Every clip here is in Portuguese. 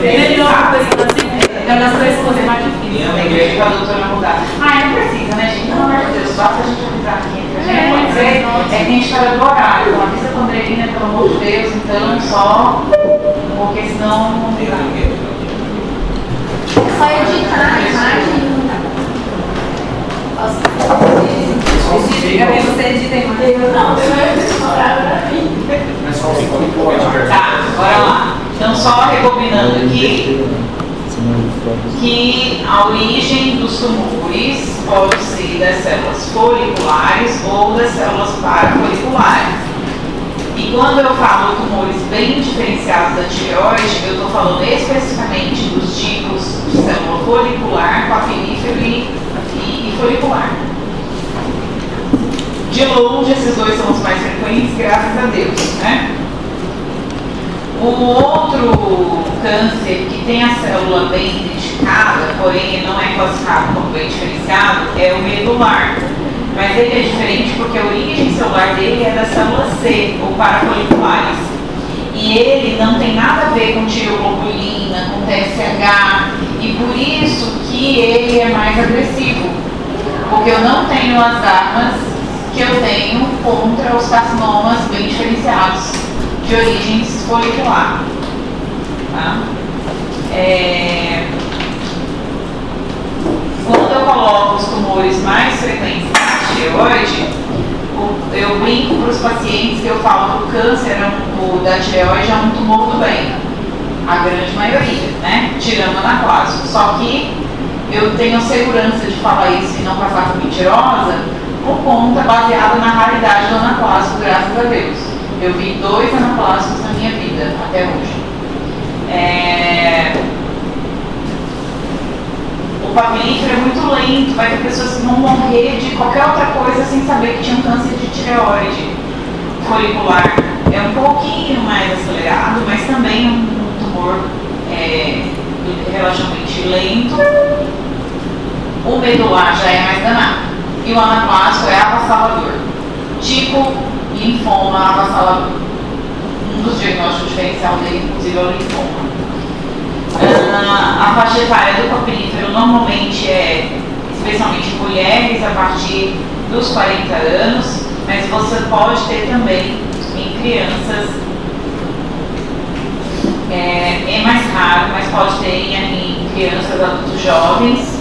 Ele não é das três coisas mais difíceis. Tem que para a doutora mudar. Não precisa, né, gente? Pelo amor de Deus, basta a gente avisar aqui entre a gente. Pode dizer, é que a gente fala do horário. Então, avisa com a Andrelina, pelo amor de Deus, então, só. Porque senão não dá. Só editar a imagem. Você edita a imagem? Não, eu não pra mim. Tá, bora lá. Então, só rebobinando aqui, que a origem dos tumores pode ser das células foliculares ou das células parafoliculares. E quando eu falo tumores bem diferenciados da tireoide, eu estou falando especificamente dos tipos de célula folicular, papilífero e folicular. De longe, esses dois são os mais frequentes, graças a Deus, né? O outro câncer que tem a célula bem identificada, porém não é classificado como bem diferenciado, é o medular. Mas ele é diferente porque a origem celular dele é da célula C, ou parafoliculares. E ele não tem nada a ver com tireoglobulina, com TSH, e por isso que ele é mais agressivo. Porque eu não tenho as armas que eu tenho contra os carcinomas bem diferenciados de origens folicular. Tá? Quando eu coloco os tumores mais frequentes na tireoide, eu brinco para os pacientes que eu falo que o câncer da tireoide é um tumor do bem. A grande maioria, né? Tirando a anaplasma. Só que eu tenho segurança de falar isso e não passar por mentirosa por conta baseada na raridade do anaplasma, graças a Deus. Eu vi 2 anaplasmas na minha vida, até hoje. O papilífero é muito lento, vai ter pessoas que vão morrer de qualquer outra coisa sem saber que tinha um câncer de tireoide. Folicular é um pouquinho mais acelerado, mas também é um tumor relativamente lento. O medular já é mais danado. E o anaplasma é avassalador. Tipo linfoma avassalador. Um dos diagnósticos diferenciais dele, inclusive, é o linfoma. A faixa etária do papilífero normalmente é, especialmente em mulheres, a partir dos 40 anos, mas você pode ter também em crianças. É mais raro, mas pode ter em crianças, adultos jovens.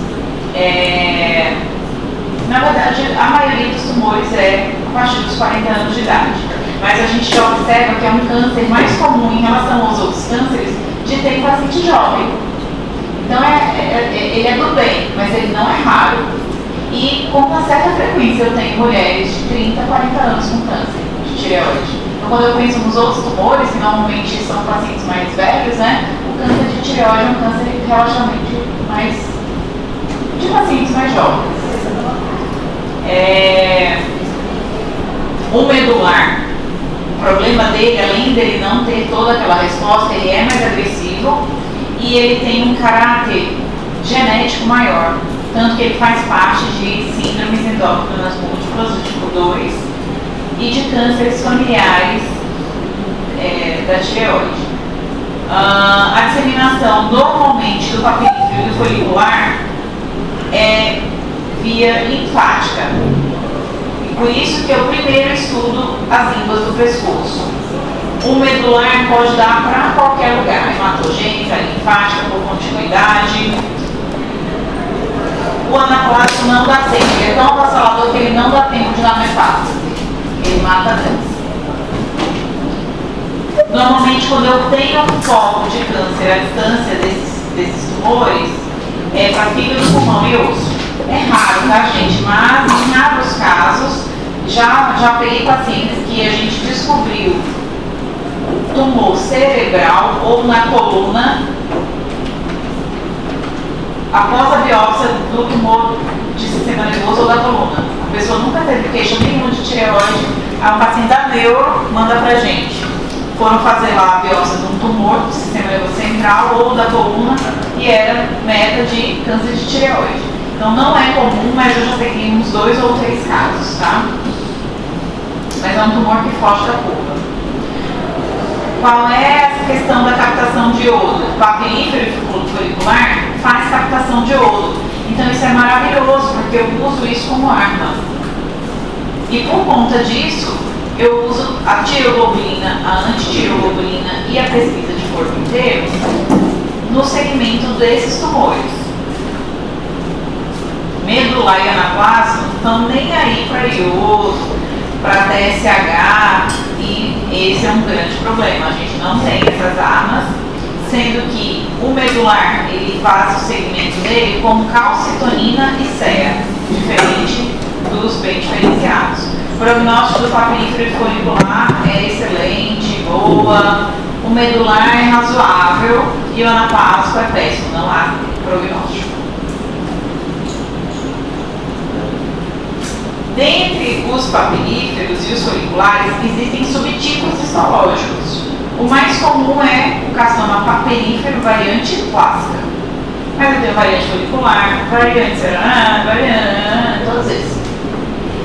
Na verdade, a maioria dos tumores é a partir dos 40 anos de idade. Mas a gente já observa que é um câncer mais comum em relação aos outros cânceres de ter em paciente jovem. Então, ele é do bem, mas ele não é raro. E com uma certa frequência eu tenho mulheres de 30 a 40 anos com câncer de tireoide. Então, quando eu penso nos outros tumores, que normalmente são pacientes mais velhos, né? O câncer de tireoide é um câncer relativamente mais de pacientes mais jovens. O medular, o problema dele, além dele não ter toda aquela resposta, ele é mais agressivo e ele tem um caráter genético maior, tanto que ele faz parte de síndromes endócrinas múltiplas, do tipo 2, e de cânceres familiares da tireoide. A disseminação normalmente do papilífero e do folicular é via linfática. E por isso que eu primeiro estudo as línguas do pescoço. O medular pode dar para qualquer lugar, hematogênica, linfática, por continuidade. O anaplasma não dá tempo, ele é tão avassalador que ele não dá tempo de dar metástase. Ele mata antes. Normalmente, quando eu tenho um foco de câncer à distância desses tumores, é para fígado, pulmão e osso. É raro, tá, gente? Mas em raros casos, já peguei pacientes que a gente descobriu tumor cerebral ou na coluna após a biópsia do tumor de sistema nervoso ou da coluna. A pessoa nunca teve queixa nenhuma de tireoide, a um paciente da neuro manda pra gente. Foram fazer lá a biópsia de um tumor do sistema nervoso central ou da coluna e era meta de câncer de tireoide. Então não é comum, mas eu já peguei uns 2 ou 3 casos, tá? Mas é um tumor que foge da curva. Qual é essa questão da captação de iodo? papilífero e folicular faz captação de iodo. Então isso é maravilhoso, porque eu uso isso como arma. E por conta disso, eu uso a tireoglobulina, a antitireoglobulina e a pesquisa de corpo inteiro no segmento desses tumores. Medular e anaplasma não estão nem aí para iodo, para TSH, e esse é um grande problema. A gente não tem essas armas, sendo que o medular ele faz o segmento dele com calcitonina e CEA, diferente dos bem diferenciados. O prognóstico do papilífero folicular é excelente, boa, o medular é razoável e o anaplasma é péssimo, não há prognóstico. Dentre os papilíferos e os foliculares, existem subtipos histológicos. O mais comum é o carcinoma papilífero variante clássica. Mas eu tenho variante folicular, variante serana, variante, todos esses.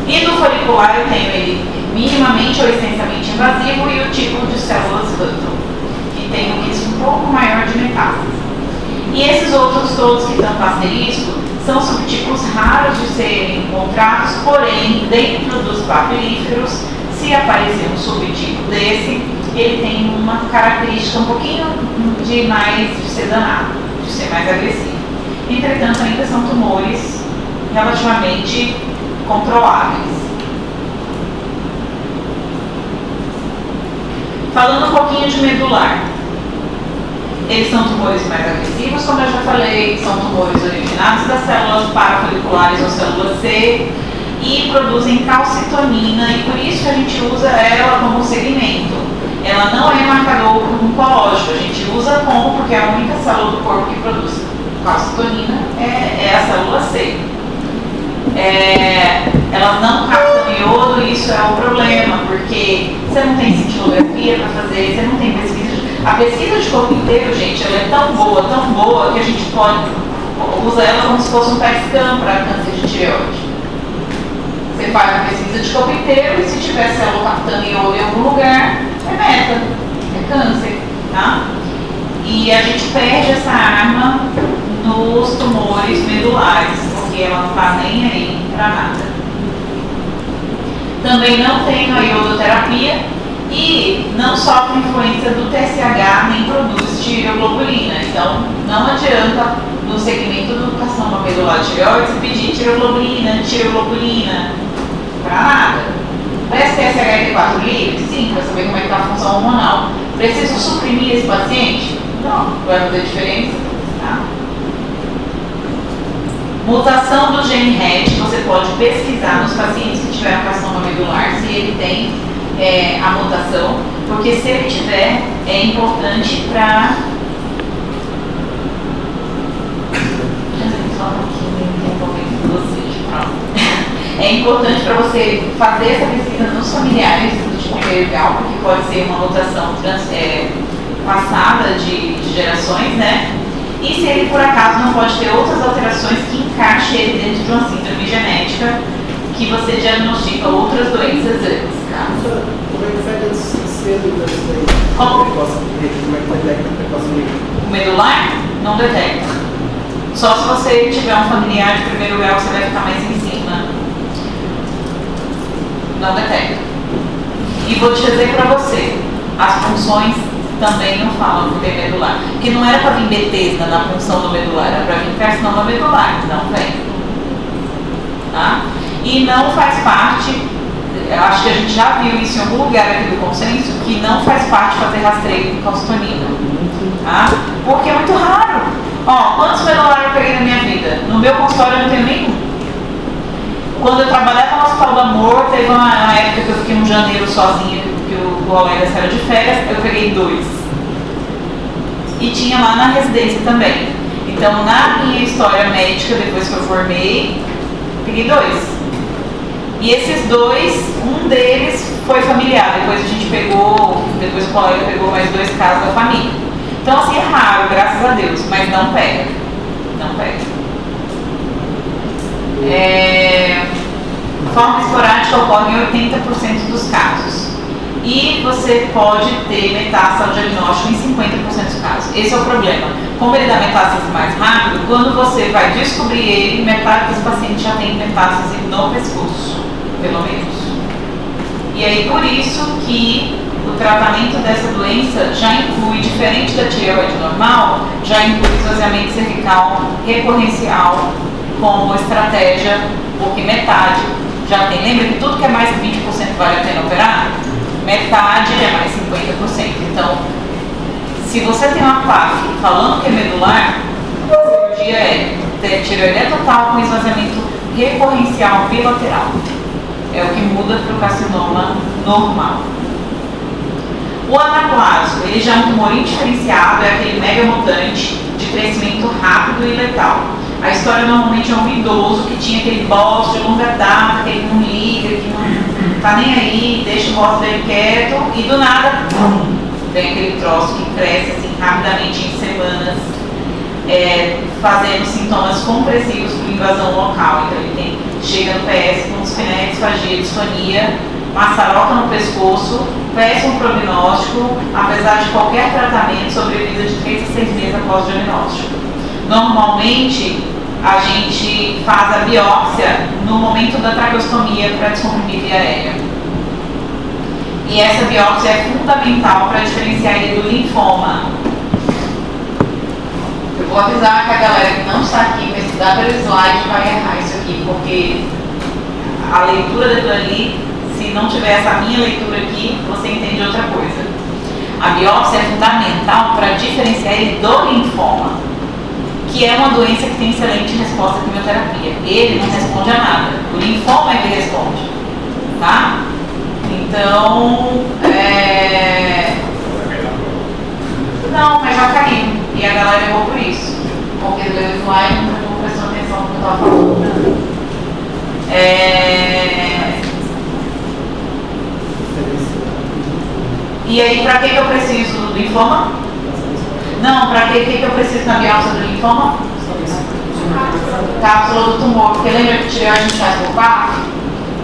E do folicular eu tenho ele minimamente ou extensamente invasivo e o tipo de células Hutton, que tem um risco um pouco maior de metástase. E esses outros todos que estão com asterisco são subtipos raros de serem encontrados, porém, dentro dos papilíferos, se aparecer um subtipo desse, ele tem uma característica um pouquinho de ser danado, de ser mais agressivo. Entretanto, ainda são tumores relativamente controláveis. Falando um pouquinho de medular. Eles são tumores mais agressivos, como eu já falei, são tumores originados das células parafoliculares ou célula C e produzem calcitonina, e por isso que a gente usa ela como segmento. Ela não é marcador oncológico, a gente usa como porque a única célula do corpo que produz calcitonina é a célula C. Elas não captam iodo, e isso é o problema, porque você não tem cintilografia para fazer, você não tem pesquisa. A pesquisa de corpo inteiro, gente, ela é tão boa, que a gente usa ela como se fosse um PET scan para câncer de tireoide. Você faz a pesquisa de corpo inteiro e se tiver célula captando iodo em algum lugar, é meta, é câncer, tá? E a gente perde essa arma nos tumores medulares, porque ela não está nem aí para nada. Também não tem a iodoterapia e não sofre influência do TSH nem produz tireoglobulina. Então, não adianta no segmento do carcinoma medular tireoide pedir tireoglobulina, para nada. Parece TSH-T4 livre? Sim, para saber como é que está a função hormonal. Preciso suprimir esse paciente? Não, vai fazer diferença. Tá? Mutação do gene RET, você pode pesquisar nos pacientes que tiveram carcinoma medular se ele tem a mutação, porque se ele tiver, é importante para... É importante para você fazer essa pesquisa nos familiares de primeiro grau, porque pode ser uma mutação passada de gerações, né? E se ele por acaso não pode ter outras alterações que encaixem ele dentro de uma síndrome genética, que você diagnostica outras doenças antes. Tá? Como é que faz células daí? Como? Como é que detecta precocemente? O medular não detecta. Só se você tiver um familiar de primeiro grau, você vai ficar mais em cima. Não detecta. E vou te dizer para você, as funções também não falam por ter medular. Porque não era para vir Bethesda na função do medular, era para vir carcinoma medular, não vem. Tá? E não faz parte, eu acho que a gente já viu isso em algum lugar aqui do consenso, que não faz parte fazer rastreio com calcitonina. Tá? Porque é muito raro. Ó, quantos medulares eu peguei na minha vida? No meu consultório eu não tenho nenhum. Quando eu trabalhava no Hospital do Amor, teve uma época que eu fiquei um janeiro sozinha, que o colega saiu de férias, eu peguei 2. E tinha lá na residência também. Então, na minha história médica, depois que eu formei, peguei 2. E esses 2, um deles foi familiar. Depois a gente pegou, depois o colega pegou mais 2 casos da família. Então, assim, é raro, graças a Deus, mas não pega. Não pega. Forma esporádica ocorre em 80% dos casos. e você pode ter metástase ao diagnóstico em 50% dos casos. Esse é o problema. Como ele dá metástase mais rápido, quando você vai descobrir ele, metade dos pacientes já tem metástase no pescoço, pelo menos. E aí por isso que o tratamento dessa doença já inclui, diferente da tireoide normal, já inclui esvaziamento cervical recorrencial como estratégia, porque metade já tem. Lembra que tudo que é mais de 20% vale a pena operar? Metade é mais 50%. Então, se você tem uma PAF falando que é medular, a cirurgia é tireoide total com esvaziamento recorrencial bilateral. É o que muda para o carcinoma normal. O anaplasma, ele já é um tumor indiferenciado, é aquele mega mutante de crescimento rápido e letal. A história normalmente é um idoso que tinha aquele boss de longa data, que ele não liga, que não tá nem aí, deixa o boss dele quieto e do nada, vem aquele troço que cresce assim rapidamente em semanas, fazendo sintomas compressivos por invasão local. Então ele chega no PS com dispneia, disfagia, disfonia, maçaroca no pescoço, péssimo prognóstico, apesar de qualquer tratamento, sobrevida de 3 a 6 meses após o diagnóstico. Normalmente, a gente faz a biópsia no momento da traqueostomia para descomprimir via aérea. E essa biópsia é fundamental para diferenciar ele do linfoma. Eu vou avisar que a galera que não está aqui vai estudar pelo slide vai errar isso aqui, porque a leitura daquilo ali, se não tiver essa minha leitura aqui, você entende outra coisa. A biópsia é fundamental para diferenciar ele do linfoma, que é uma doença que tem excelente resposta à quimioterapia. Ele não responde a nada. O linfoma é que responde. Tá? Então, não, mas já caiu. E a galera errou por isso. Porque leu o slide e não prestou atenção no que eu estava falando. E aí, para que eu preciso do linfoma? Não, para que eu preciso na biópsia do linfoma? Cápsula do tumor. Porque lembra que tireoide a gente faz por parte?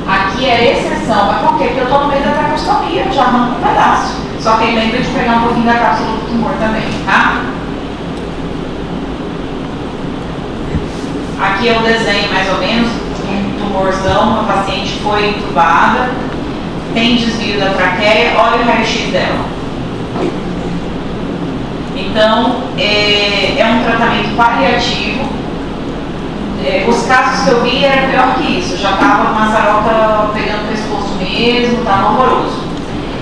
Aqui é exceção. Mas por quê? Porque eu estou no meio da traqueostomia, eu já arranco um pedaço. Só que aí lembra de pegar um pouquinho da cápsula do tumor também, tá? Aqui é o desenho mais ou menos, um tumorzão, uma paciente foi entubada, tem desvio da traqueia, olha o raio-x dela. Então, é um tratamento paliativo. Os casos que eu vi era pior que isso, já estava com a maçaroca pegando o pescoço mesmo, estava horroroso.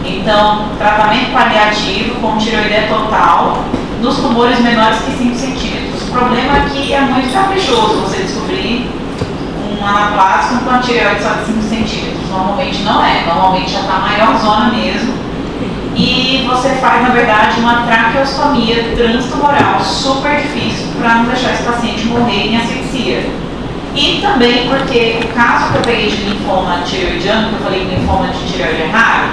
Então, tratamento paliativo com tireoide total nos tumores menores que 5 centímetros. O problema é que é muito caprichoso você descobrir um anaplásico com a tireoide só de 5 centímetros. Normalmente não é, normalmente já está maior zona mesmo. E você faz, na verdade, uma traqueostomia transtumoral super difícil para não deixar esse paciente morrer em asfixia. E também porque o caso que eu peguei de linfoma tireoidiano, que eu falei que linfoma de tireoide é raro,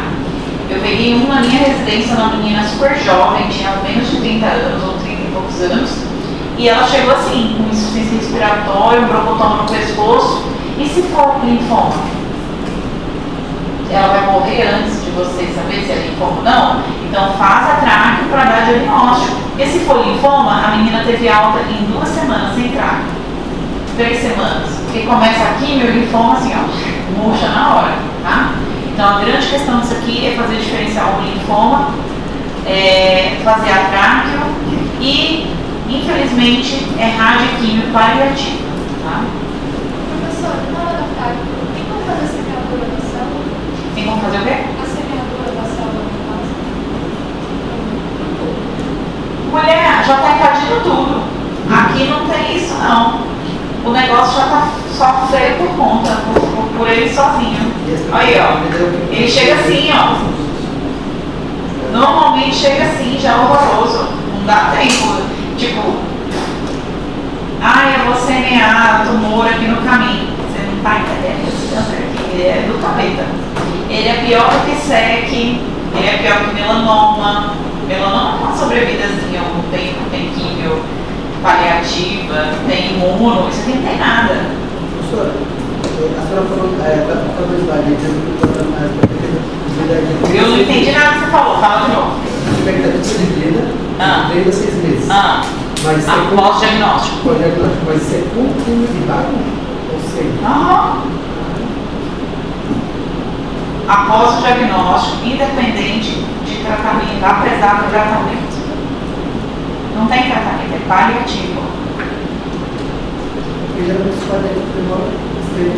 eu peguei um na minha residência, uma menina super jovem, tinha menos de 30 anos ou 30 e poucos anos, e ela chegou assim, com insuficiência respiratória, um broncotoma no pescoço, e se for linfoma? Ela vai morrer antes de você saber se é linfoma ou não? Então faz a tráqueo para dar diagnóstico. Porque se for linfoma, a menina teve alta em 2 semanas sem tráqueo. 3 semanas. Porque começa aqui, meu linfoma assim, ó, murcha na hora, tá? Então a grande questão disso aqui é fazer diferenciar o linfoma, fazer a tráqueo e, infelizmente, é radioquímio paliativo, tá? Professor, na hora da tráqueo, tem como fazer a semeadura da célula? Tem como fazer o quê? A semeadura da célula, no caso. Mulher, já está invadindo tudo. Aqui não tem isso, não. O negócio já está só feio por conta, por ele sozinho. Aí, ó. Ele chega assim, ó. Normalmente chega assim, já horroroso. Não dá tempo. Tipo, eu vou semear tumor aqui no caminho. Você não está entendendo esse câncer aqui. Ele é do capeta. Ele é pior do que SEC, ele é pior que melanoma. Melanoma tem uma sobrevidazinha, tem químio paliativa, tem imuno, isso aqui não tem nada. Professora, a senhora falou da slide, Eu não entendi nada que você falou, fala de novo. Expectativa de vida, 6 meses. Mas Após diagnóstico. Pós-diagnóstico, mas isso é continuidade ou sei? Após o diagnóstico, independente de tratamento, apesar do tratamento. Não tem tratamento, é paliativo. Porque geralmente os pacientes demoram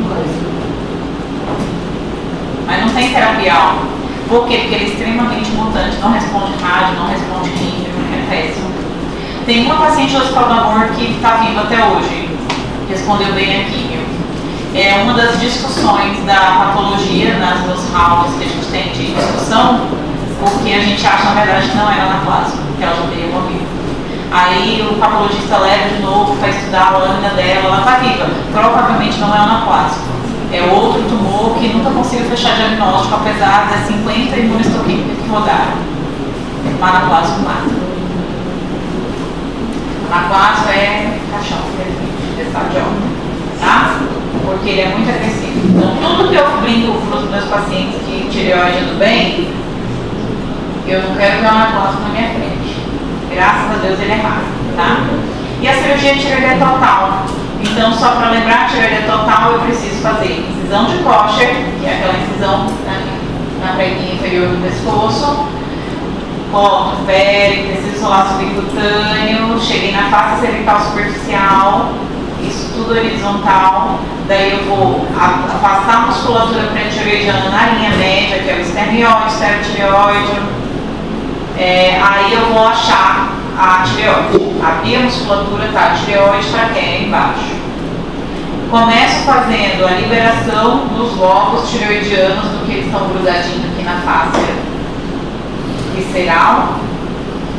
mais. Mas não tem terapia alta. Por quê? Porque ele é extremamente mutante, não responde rádio, não responde química, é péssimo. Tem uma paciente do Hospital do Amor que está viva até hoje, respondeu bem a química. É uma das discussões da patologia nos rounds que a gente tem de discussão, porque a gente acha, na verdade, que não era anaplasma, que ela já teria morrido. Aí o patologista leva de novo para estudar a lâmina dela, ela está viva. Provavelmente não é anaplasma. É outro tumor que nunca conseguiu fechar diagnóstico, apesar das 50 imunistoquímicas que rodaram. Anaplasma mata. Anaplasma é caixão, é estado de obra, tá? Porque ele é muito agressivo. Então, tudo que eu brinco para os meus pacientes que tireoide ando bem, eu não quero ver uma anaplasma na minha frente. Graças a Deus ele é raro, tá? E a cirurgia de tireoide total. Então, só para lembrar, tireoide total, eu preciso fazer incisão de Kocher, que é aquela incisão na preguinha inferior do pescoço, corto pele, preciso solar subcutâneo, cheguei na face cervical superficial, isso tudo horizontal, daí eu vou afastar a musculatura pré-tireoidiana na linha média, que é o esternióide, esterotireoide, aí eu vou achar a tireoide, abrir a musculatura, tá, a tireoide, traqueia embaixo. Começo fazendo a liberação dos lobos tireoidianos do que eles estão grudadinhos aqui na face visceral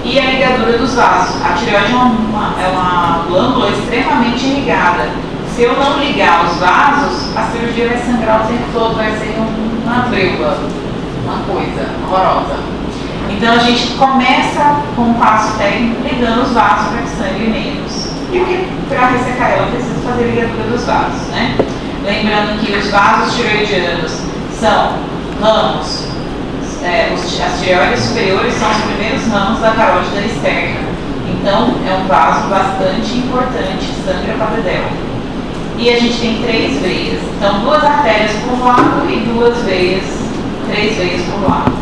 e a ligadura dos vasos. A tireoide é uma glândula extremamente irrigada. Se eu não ligar os vasos, a cirurgia vai sangrar o tempo todo, vai ser uma breva, uma coisa horrorosa. Então a gente começa com um passo técnico ligando os vasos para que sangre menos. E para ressecar ela, precisa fazer a ligadura dos vasos, né? Lembrando que os vasos tireoidianos são ramos, as tireoides superiores são os primeiros ramos da carótida externa. Então é um vaso bastante importante, sangra para o dedéu. E a gente tem 3 veias. Então 2 artérias por lado e 2 veias, 3 veias por lado.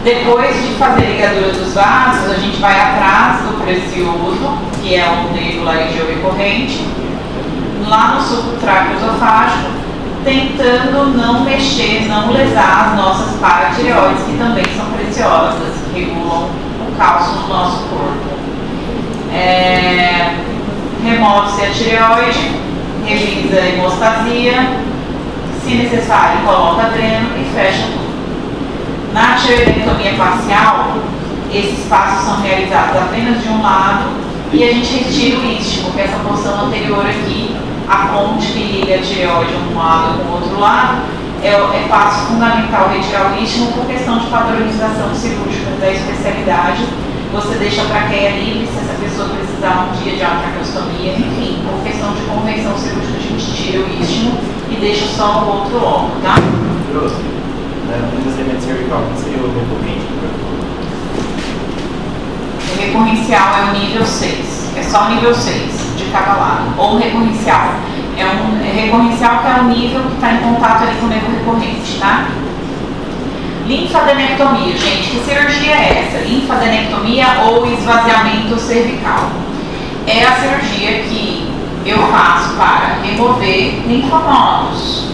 Depois de fazer a ligadura dos vasos, a gente vai atrás do precioso, que é um nervo laringeu recorrente, lá no suco traqueosofágico, tentando não mexer, não lesar as nossas paratireoides, que também são preciosas, que regulam o cálcio no nosso corpo. Remove-se a tireoide, revisa a hemostasia, se necessário, coloca dreno e fecha tudo. Na tireoidectomia parcial, esses passos são realizados apenas de um lado e a gente retira o istmo, que é essa porção anterior aqui, a ponte que liga a tireoide um lado com o outro lado, é passo fundamental retirar o istmo por questão de padronização cirúrgica da especialidade. Você deixa a traqueia livre se essa pessoa precisar um dia de traqueostomia, enfim, por questão de convenção cirúrgica a gente tira o istmo e deixa só o outro lobo, tá? No desenvolvimento cervical, qual seria o recorrente? O recorrencial é o nível 6, é só o nível 6 de cada lado. Ou recorrencial, recorrencial que é o nível que está em contato ali com o nervo recorrente, tá? Linfadenectomia, gente, que cirurgia é essa? Linfadenectomia ou esvaziamento cervical. É a cirurgia que eu faço para remover linfonodos.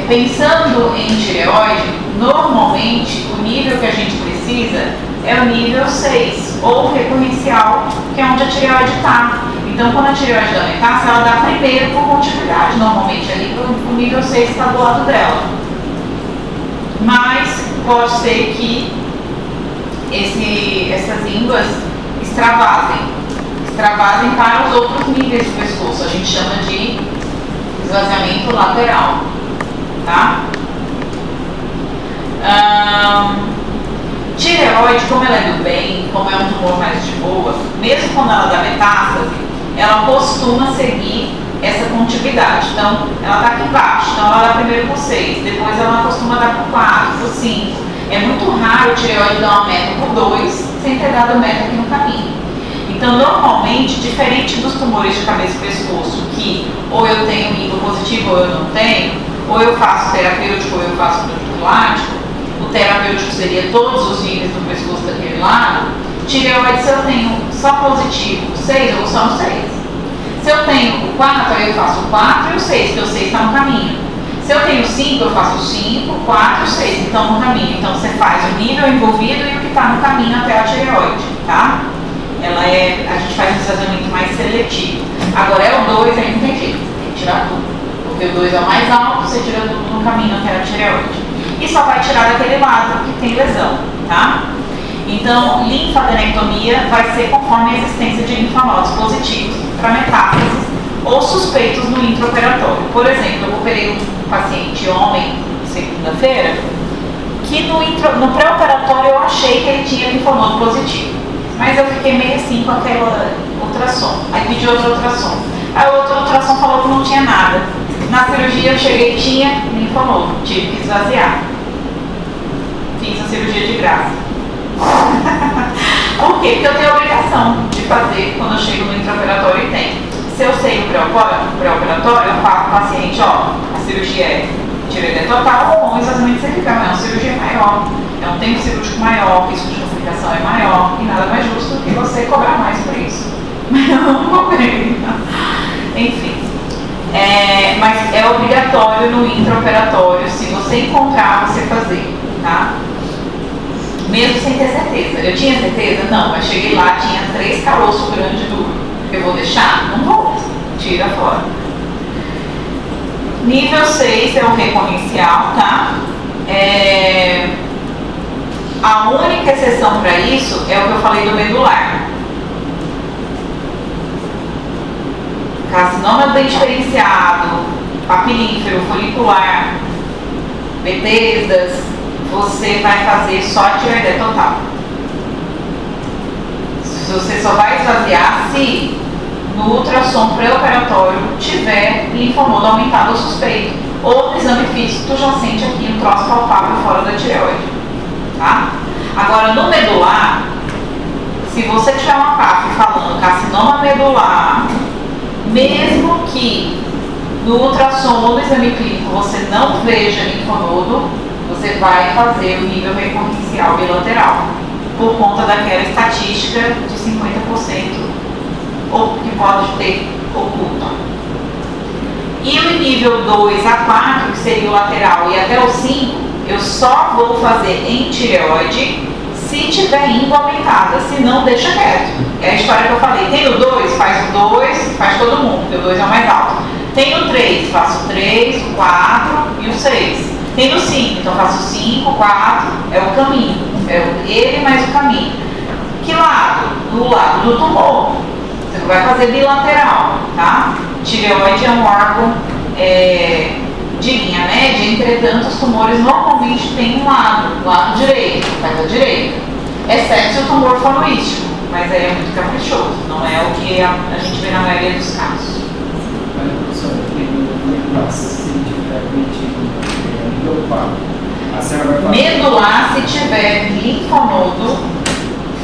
Pensando em tireoide, normalmente o nível que a gente precisa é o nível 6, ou recorrencial, que é onde a tireoide está. Então, quando a tireoide da metástase, ela dá primeiro por continuidade, normalmente ali o nível 6 está do lado dela. Mas pode ser que essas ínguas extravasem para os outros níveis do pescoço. A gente chama de esvaziamento lateral, tá? Tireoide, como ela é do bem, como é um tumor mais de boa, mesmo quando ela dá metástase, ela costuma seguir essa contiguidade. Então, ela está aqui embaixo, então ela dá primeiro por 6, depois ela costuma dar por 4, por 5. É muito raro o tireoide dar uma meta por 2 sem ter dado meta aqui no caminho. Então, normalmente, diferente dos tumores de cabeça e pescoço, que ou eu tenho nível positivo ou eu não tenho, ou eu faço terapêutico ou eu faço profilático, o terapêutico seria todos os níveis do pescoço daquele lado. Tireoide, se eu tenho só positivo 6, eu vou só no 6. Se eu tenho o 4, aí eu faço o 4 e o 6, porque o 6 está no caminho. Se eu tenho 5, eu faço o 5, 4 e o 6, então no caminho. Então você faz o nível envolvido e o que está no caminho até a tireoide, tá? A gente faz um esvaziamento mais seletivo. Agora é o 2, aí não tem jeito, tem que tirar tudo. Porque o 2 é o mais alto, você tira tudo no caminho até a tireoide. E só vai tirar daquele lado que tem lesão, tá? Então, linfadenectomia vai ser conforme a existência de linfonodos positivos para metástases ou suspeitos no intraoperatório. Por exemplo, eu operei um paciente homem segunda-feira que no pré-operatório eu achei que ele tinha linfonodo positivo, mas eu fiquei meio assim com aquela ultrassom. Aí pedi outro ultrassom. Aí o outro ultrassom falou que não tinha nada. Na cirurgia eu cheguei e tinha linfonodo, tive que esvaziar. Fiz a cirurgia de graça. Por quê? Porque eu tenho a obrigação de fazer quando eu chego no intraoperatório e tem. Se eu sei no pré-operatório, eu falo para o paciente, ó, a cirurgia é tireoide total ou esvaziamento cervical, é uma cirurgia maior, é um tempo cirúrgico maior, o risco de complicação é maior, e nada mais justo do que você cobrar mais por isso. Mas eu não cobrei. Enfim. Mas é obrigatório no intraoperatório, se você encontrar, você fazer, tá? Mesmo sem ter certeza. Eu tinha certeza? Não, mas cheguei lá, tinha 3 caroços grandes e duros. Eu vou deixar? Não vou. Tira fora. Nível 6 é o recorrencial, tá? A única exceção para isso é o que eu falei do medular. Carcinoma do dente diferenciado, papilífero, folicular, Bethesdas, você vai fazer só a tireoide total. Você só vai esvaziar se no ultrassom pré-operatório tiver linfonodo aumentado ou suspeito, ou no exame físico tu já sente aqui um troço palpável fora da tireoide, tá? Agora no medular, se você tiver uma PAF falando carcinoma medular, mesmo que no ultrassom ou no exame clínico você não veja linfonodo, você vai fazer o nível recorrencial bilateral, por conta daquela estatística de 50% ou que pode ter oculto. E o nível 2 a 4, que seria o lateral, e até o 5, eu só vou fazer em tireoide se tiver íngua aumentada, se não, deixa quieto. É a história que eu falei. Tem o 2, faz o 2, faz todo mundo, porque o 2 é o mais alto. Tem o 3, faço o 3, o 4 e o 6. Tem o 5, então faço o 5, 4, é o caminho. É ele mais o caminho. Que lado? Do lado do tumor. Você vai fazer bilateral, tá? Tireoide é um órgão de linha média, entretanto os tumores normalmente têm um lado direito, faz a direita. Exceto se o tumor for no isquio, mas aí é muito caprichoso, não é o que a gente vê na maioria dos casos. Olha, professor, medular, se tiver nível 4, a senhora vai falar... Medular, se tiver linfonodo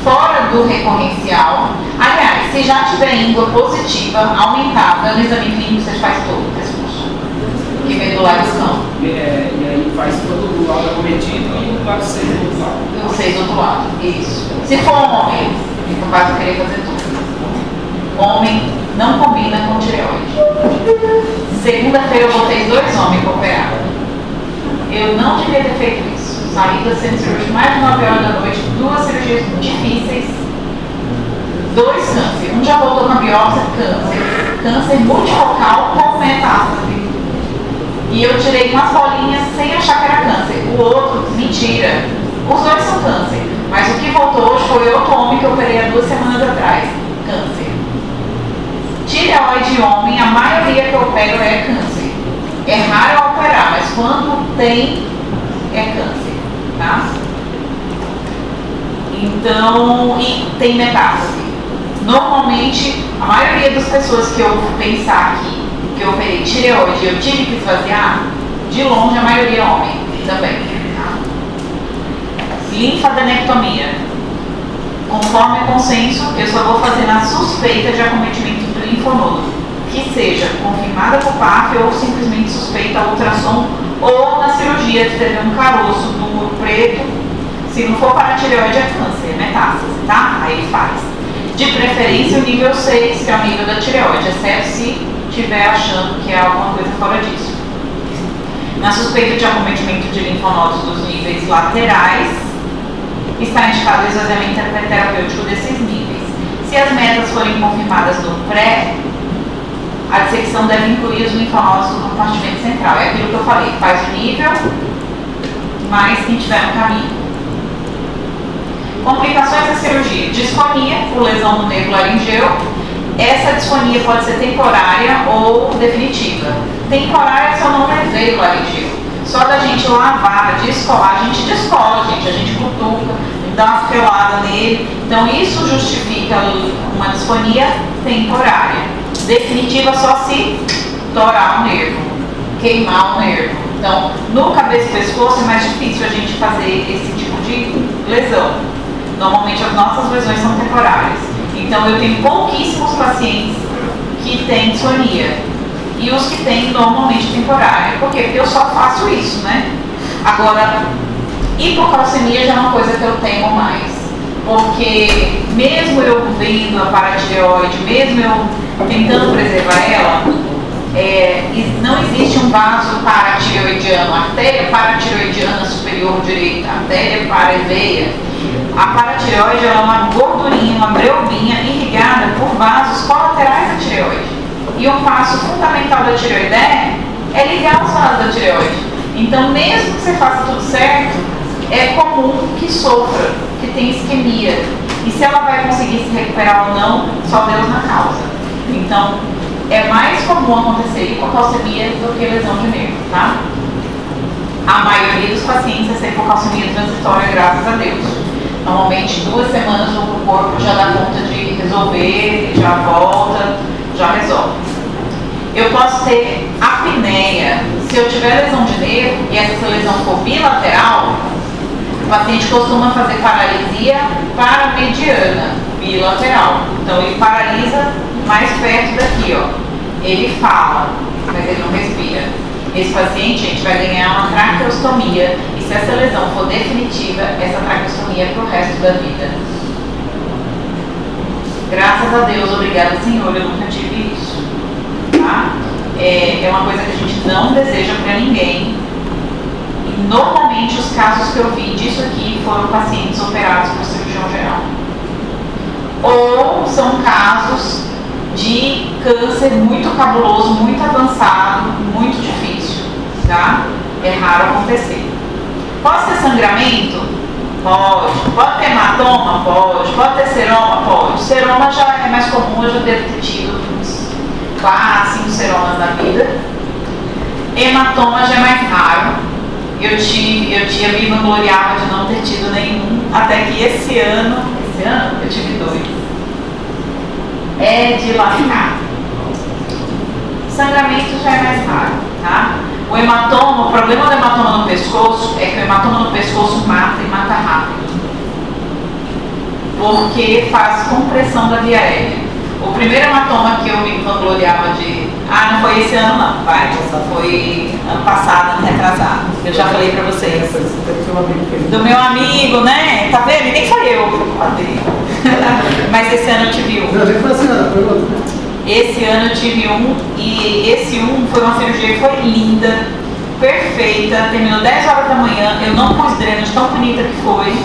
fora do recorrencial, aliás, se já tiver íngua positiva, aumentada, no exame clínico você faz todo o pescoço. Que medular não. E aí faz todo o lado acometido e o lado 6 do outro lado. O 6 do outro lado, isso. Se for homem, então vai querer fazer tudo. Homem não combina com tireoide. Segunda-feira eu botei 2 homens para operar. Eu não devia ter feito isso. Saí da centro cirúrgico mais de 9 horas da noite, 2 cirurgias difíceis, 2 cânceres. Um já voltou com a biópsia, câncer multifocal com metástase. E eu tirei umas bolinhas sem achar que era câncer. O outro, mentira. Os 2 são câncer. Mas o que voltou hoje foi outro homem que eu operei há 2 semanas atrás. Câncer. Tireoide homem, a maioria que eu opero é câncer. É raro eu operar, mas quando tem, é câncer, tá? Então, e tem metástase. Normalmente, a maioria das pessoas que eu pensar que que eu operei tireoide e eu tive que esvaziar, de longe a maioria é homem também. Tá? Linfadenectomia. Conforme o consenso, eu só vou fazer na suspeita de acometimento do linfonodo, que seja confirmada por PAF ou simplesmente suspeita a ultrassom ou na cirurgia de ter um caroço do muro preto. Se não for paratireoide é câncer, é metástase, tá? Aí ele faz. De preferência o nível 6, que é o nível da tireoide, exceto se estiver achando que é alguma coisa fora disso. Na suspeita de acometimento de linfonodos dos níveis laterais, está indicado o esvaziamento terapêutico desses níveis. Se as metas forem confirmadas no pré, a dissecção deve incluir os linfonodos do compartimento central. É aquilo que eu falei, faz o nível, mais quem tiver no caminho. Complicações da cirurgia. Disfonia, por lesão do nervo laringeu. Essa disfonia pode ser temporária ou definitiva. Temporária se eu não levei o laringeu. Só da gente lavar, descolar, a gente descola, a gente cutuca, dá uma pelada nele. Então isso justifica uma disfonia temporária. Definitiva só se torar o nervo, queimar o nervo. Então, no cabeça e pescoço é mais difícil a gente fazer esse tipo de lesão. Normalmente as nossas lesões são temporárias. Então eu tenho pouquíssimos pacientes que têm disfonia. E os que têm normalmente temporária. Por quê? Porque eu só faço isso, né? Agora, hipocalcemia já é uma coisa que eu temo mais. Porque mesmo eu vendo a paratireoide, mesmo eu tentando preservar ela, não existe um vaso paratireoidiano, artéria paratireoidiana superior direita, artéria paraveia. A paratireoide ela é uma gordurinha, uma breubinha irrigada por vasos colaterais da tireoide. E um passo fundamental da tireoideia é ligar os vasos da tireoide. Então, mesmo que você faça tudo certo, é comum que sofra, que tenha isquemia. E se ela vai conseguir se recuperar ou não, só Deus na causa. Então, é mais comum acontecer hipocalcemia do que lesão de nervo, tá? A maioria dos pacientes é hipocalcemia transitória, graças a Deus. Normalmente 2 semanas o corpo já dá conta de resolver, já volta, já resolve. Eu posso ter apneia. Se eu tiver lesão de nervo e essa lesão for bilateral, o paciente costuma fazer paralisia paramediana, bilateral. Então ele paralisa mais perto daqui, ó. Ele fala, mas ele não respira. Esse paciente, gente, vai ganhar uma traqueostomia. E se essa lesão for definitiva, essa traqueostomia é pro resto da vida. Graças a Deus, obrigada, Senhor, eu nunca tive isso. Tá? É uma coisa que a gente não deseja para ninguém. E normalmente os casos que eu vi disso aqui foram pacientes operados por cirurgião geral. Ou são casos de câncer muito cabuloso, muito avançado, muito difícil, tá? É raro acontecer. Pode ter sangramento? Pode. Pode ter hematoma? Pode. Pode ter seroma? Pode. Seroma já é mais comum, eu já devo ter tido uns 4, 5 seromas na vida. Hematoma já é mais raro. Eu tinha me vangloriava de não ter tido nenhum, até que esse ano eu tive 2. É de lascar. Sangramento já é mais raro, tá? O hematoma, o problema do hematoma no pescoço é que o hematoma no pescoço mata e mata rápido. Porque faz compressão da via aérea. O primeiro hematoma que eu me vangloriava de... não foi esse ano não, vai, foi ano passado, ano retrasado. Eu já falei pra vocês. Do meu amigo, né? Tá vendo? E nem foi eu, foi culpa dele. Mas esse ano eu tive um. Esse ano eu tive um e esse foi uma cirurgia que foi linda, perfeita, terminou 10 horas da manhã, eu não pus dreno de tão bonita que foi.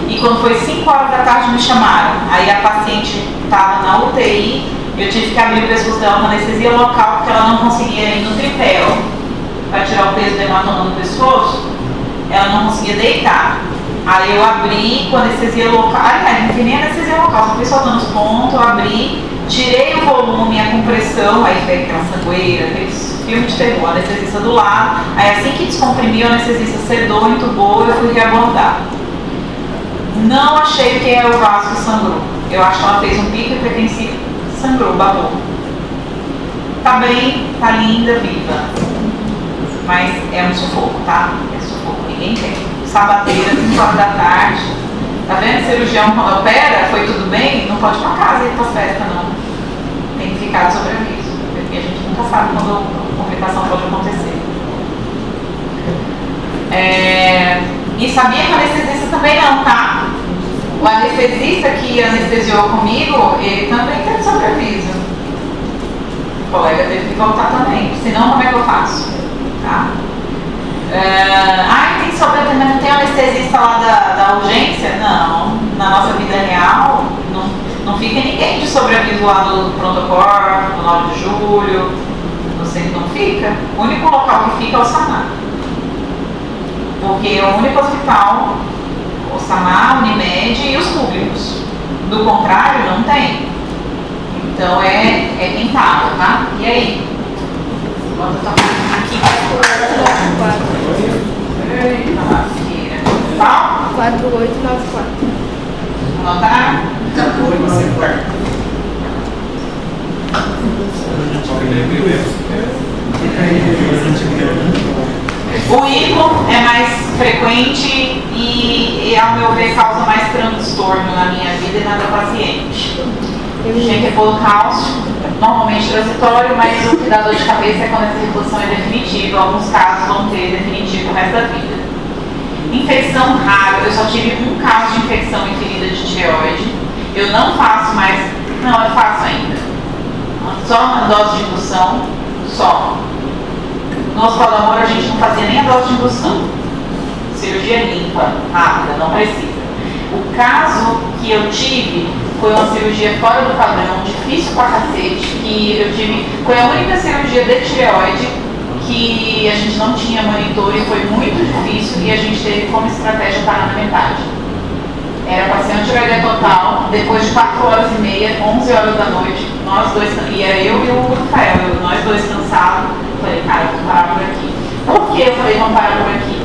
E quando foi 5 horas da tarde me chamaram. Aí a paciente estava na UTI, eu tive que abrir o pescoço dela com anestesia local porque ela não conseguia ir no tripé, para tirar o peso do hematoma no pescoço, ela não conseguia deitar. Aí eu abri com anestesia local, não tem nem anestesia local, só fui soltando os pontos, eu abri, tirei o volume, a compressão, aí veio aquela sangueira, aqueles filmes de terror, a anestesista do lado, aí assim que descomprimiu, a anestesista sedou, entubou, eu fui reabordar. Não achei que é o vaso que sangrou, eu acho que ela fez um pico hipertensivo, sangrou, babou. tá bem, tá linda, viva. Mas é um sufoco, tá? É sufoco, ninguém quer. Sabateira, 5 horas da tarde. Tá vendo? Cirurgião quando opera, foi tudo bem, não pode ir pra casa e ir pra festa, não. Tem que ficar de sobreaviso, porque a gente nunca sabe quando a complicação pode acontecer. E sabia que o anestesista também não, tá? O anestesista que anestesiou comigo, ele também tem sobreaviso. O colega teve que voltar também, senão como é que eu faço? Tá? Tem sobreaviso, mas não tem anestesista lá da urgência? Não, na nossa vida real não fica ninguém de sobreaviso lá do pronto-socorro, no 9 de julho, você não fica. O único local que fica é o SAMAR. Porque é o único hospital, o SAMAR, Unimed e os públicos. Do contrário, não tem. Então é tentável, tá? E aí? Quando eu tô aqui, eita, lasqueira. Qual? 4894. Anotar? Foi você quarto. O ICO é mais frequente e, ao meu ver, causa mais transtorno na minha vida e na da paciente. Tinha que pôr o cálcio, normalmente transitório, mas o que dá dor de cabeça é quando essa reposição é definitiva. Alguns casos vão ter definitivo o resto da vida. Infecção rara, eu só tive um caso de infecção em ferida de tireoide. Eu não faço mais, não, eu faço ainda. Só uma dose de indução, só. No Hospital do Amor a gente não fazia nem a dose de indução. Cirurgia limpa, rápida, não precisa. O caso que eu tive foi uma cirurgia fora do padrão, difícil pra cacete, que eu tive, foi a única cirurgia de tireoide que a gente não tinha monitor e foi muito difícil e a gente teve como estratégia parar na metade. Era para ser antireia total, depois de 4 horas e meia, 11 horas da noite, nós dois, e era eu e o Rafael, nós dois cansados, falei, cara, vamos parar por aqui. Por que eu falei, vamos parar por aqui?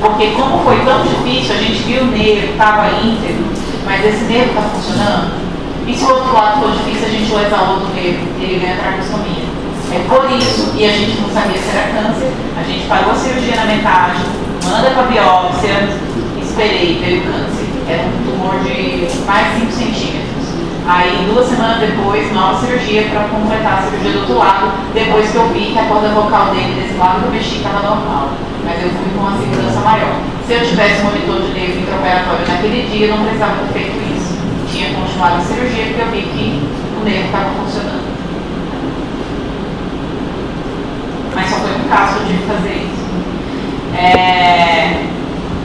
Porque como foi tão difícil, a gente viu o nervo, estava íntegro, mas esse nervo está funcionando, e se o outro lado for difícil, a gente exala outro nervo, ele ganha tracostomia. É por isso, e a gente não sabia se era câncer, a gente parou a cirurgia na metade, manda para biópsia, esperei, veio câncer. Era um tumor de mais de 5 centímetros. Aí, 2 semanas depois, nova cirurgia para completar a cirurgia do outro lado, depois que eu vi que a corda vocal dele desse lado do mexi estava normal. Mas eu fui com uma segurança maior. Se eu tivesse um monitor de nervo intraoperatório naquele dia, eu não precisava ter feito isso. Tinha continuado a cirurgia porque eu vi que o nervo estava funcionando. Mas só foi um caso de fazer isso.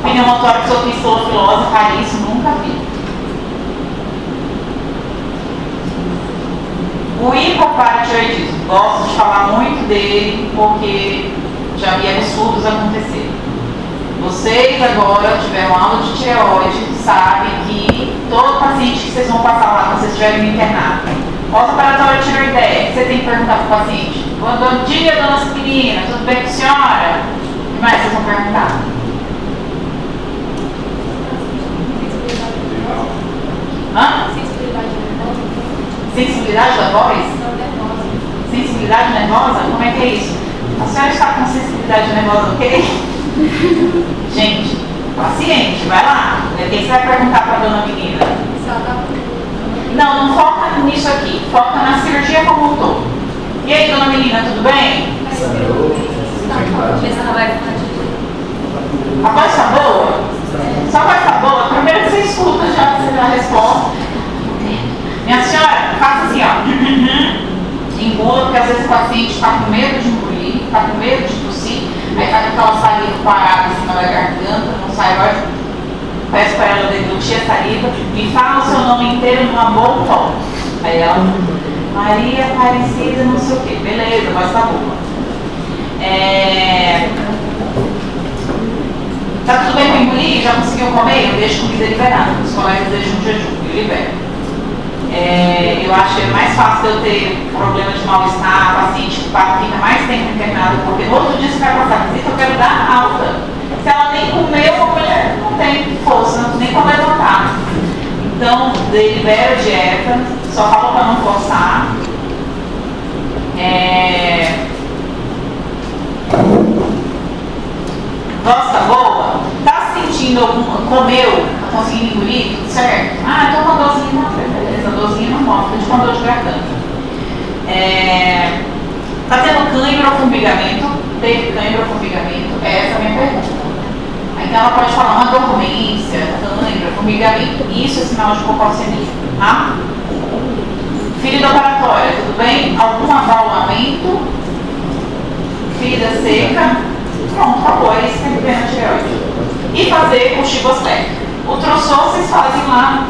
Pneumotórax ou pistolofilose, raríssimo, nunca vi. O hipoparatiroidismo, gosto de falar muito dele porque já vi absurdos acontecer. Vocês agora tiveram aula de tireoide, sabem que todo paciente que vocês vão passar lá, quando vocês estiverem internado, pós-operatório de tireoideia, você tem que perguntar para o paciente: bom dia, dona Aspirina, tudo bem com a senhora? O que mais vocês vão perguntar? Hã? Sensibilidade da voz? Sensibilidade nervosa? Como é que é isso? A senhora está com sensibilidade nervosa, ok? Gente, paciente, vai lá. Quem você vai perguntar para a dona menina? Não foca nisso aqui. Foca na cirurgia como um todo. E aí, dona menina, tudo bem? A voz está boa? Só a voz está boa? Primeiro você escuta já a resposta. Minha senhora, faça assim, ó. Engula, porque às vezes o paciente está com medo de engolir, está com medo de tossir, aí está com aquela saliva parada em cima da garganta, não sai mais. Peço para ela deglutir a saliva e fala o seu nome inteiro numa boa tom. Aí ela, Maria Aparecida, não sei o que. Beleza, mas tá boa. Tá tudo bem com engolir? Já conseguiu comer? Eu deixo comida liberada. Os colegas deixam um jejum, eu libero. Eu acho que é mais fácil eu ter problema de mal-estar, paciente que fica mais tempo internado, porque no outro dia você vai passar visita, eu quero dar alta. Se ela nem comeu, a mulher não tem força, nem como levantar. Então, libera a dieta, só fala para não forçar. sentindo comeu, tá conseguindo engolir, tudo certo? Ah, tô com dorzinha, não, beleza, dorzinha não morre, tô com dor de garganta. Tá tendo cãibra ou formigamento? Teve cãibra ou formigamento? Essa é a minha pergunta. Então ela pode falar uma dormência, cãibra, formigamento. Isso é sinal de hipocalcemia, tá? Ferida operatória, tudo bem? Algum abaulamento? Ferida seca? Pronto, acabou, é isso que tem que ver na tireoide. E fazer o Chibostec. O Trousseau vocês fazem lá,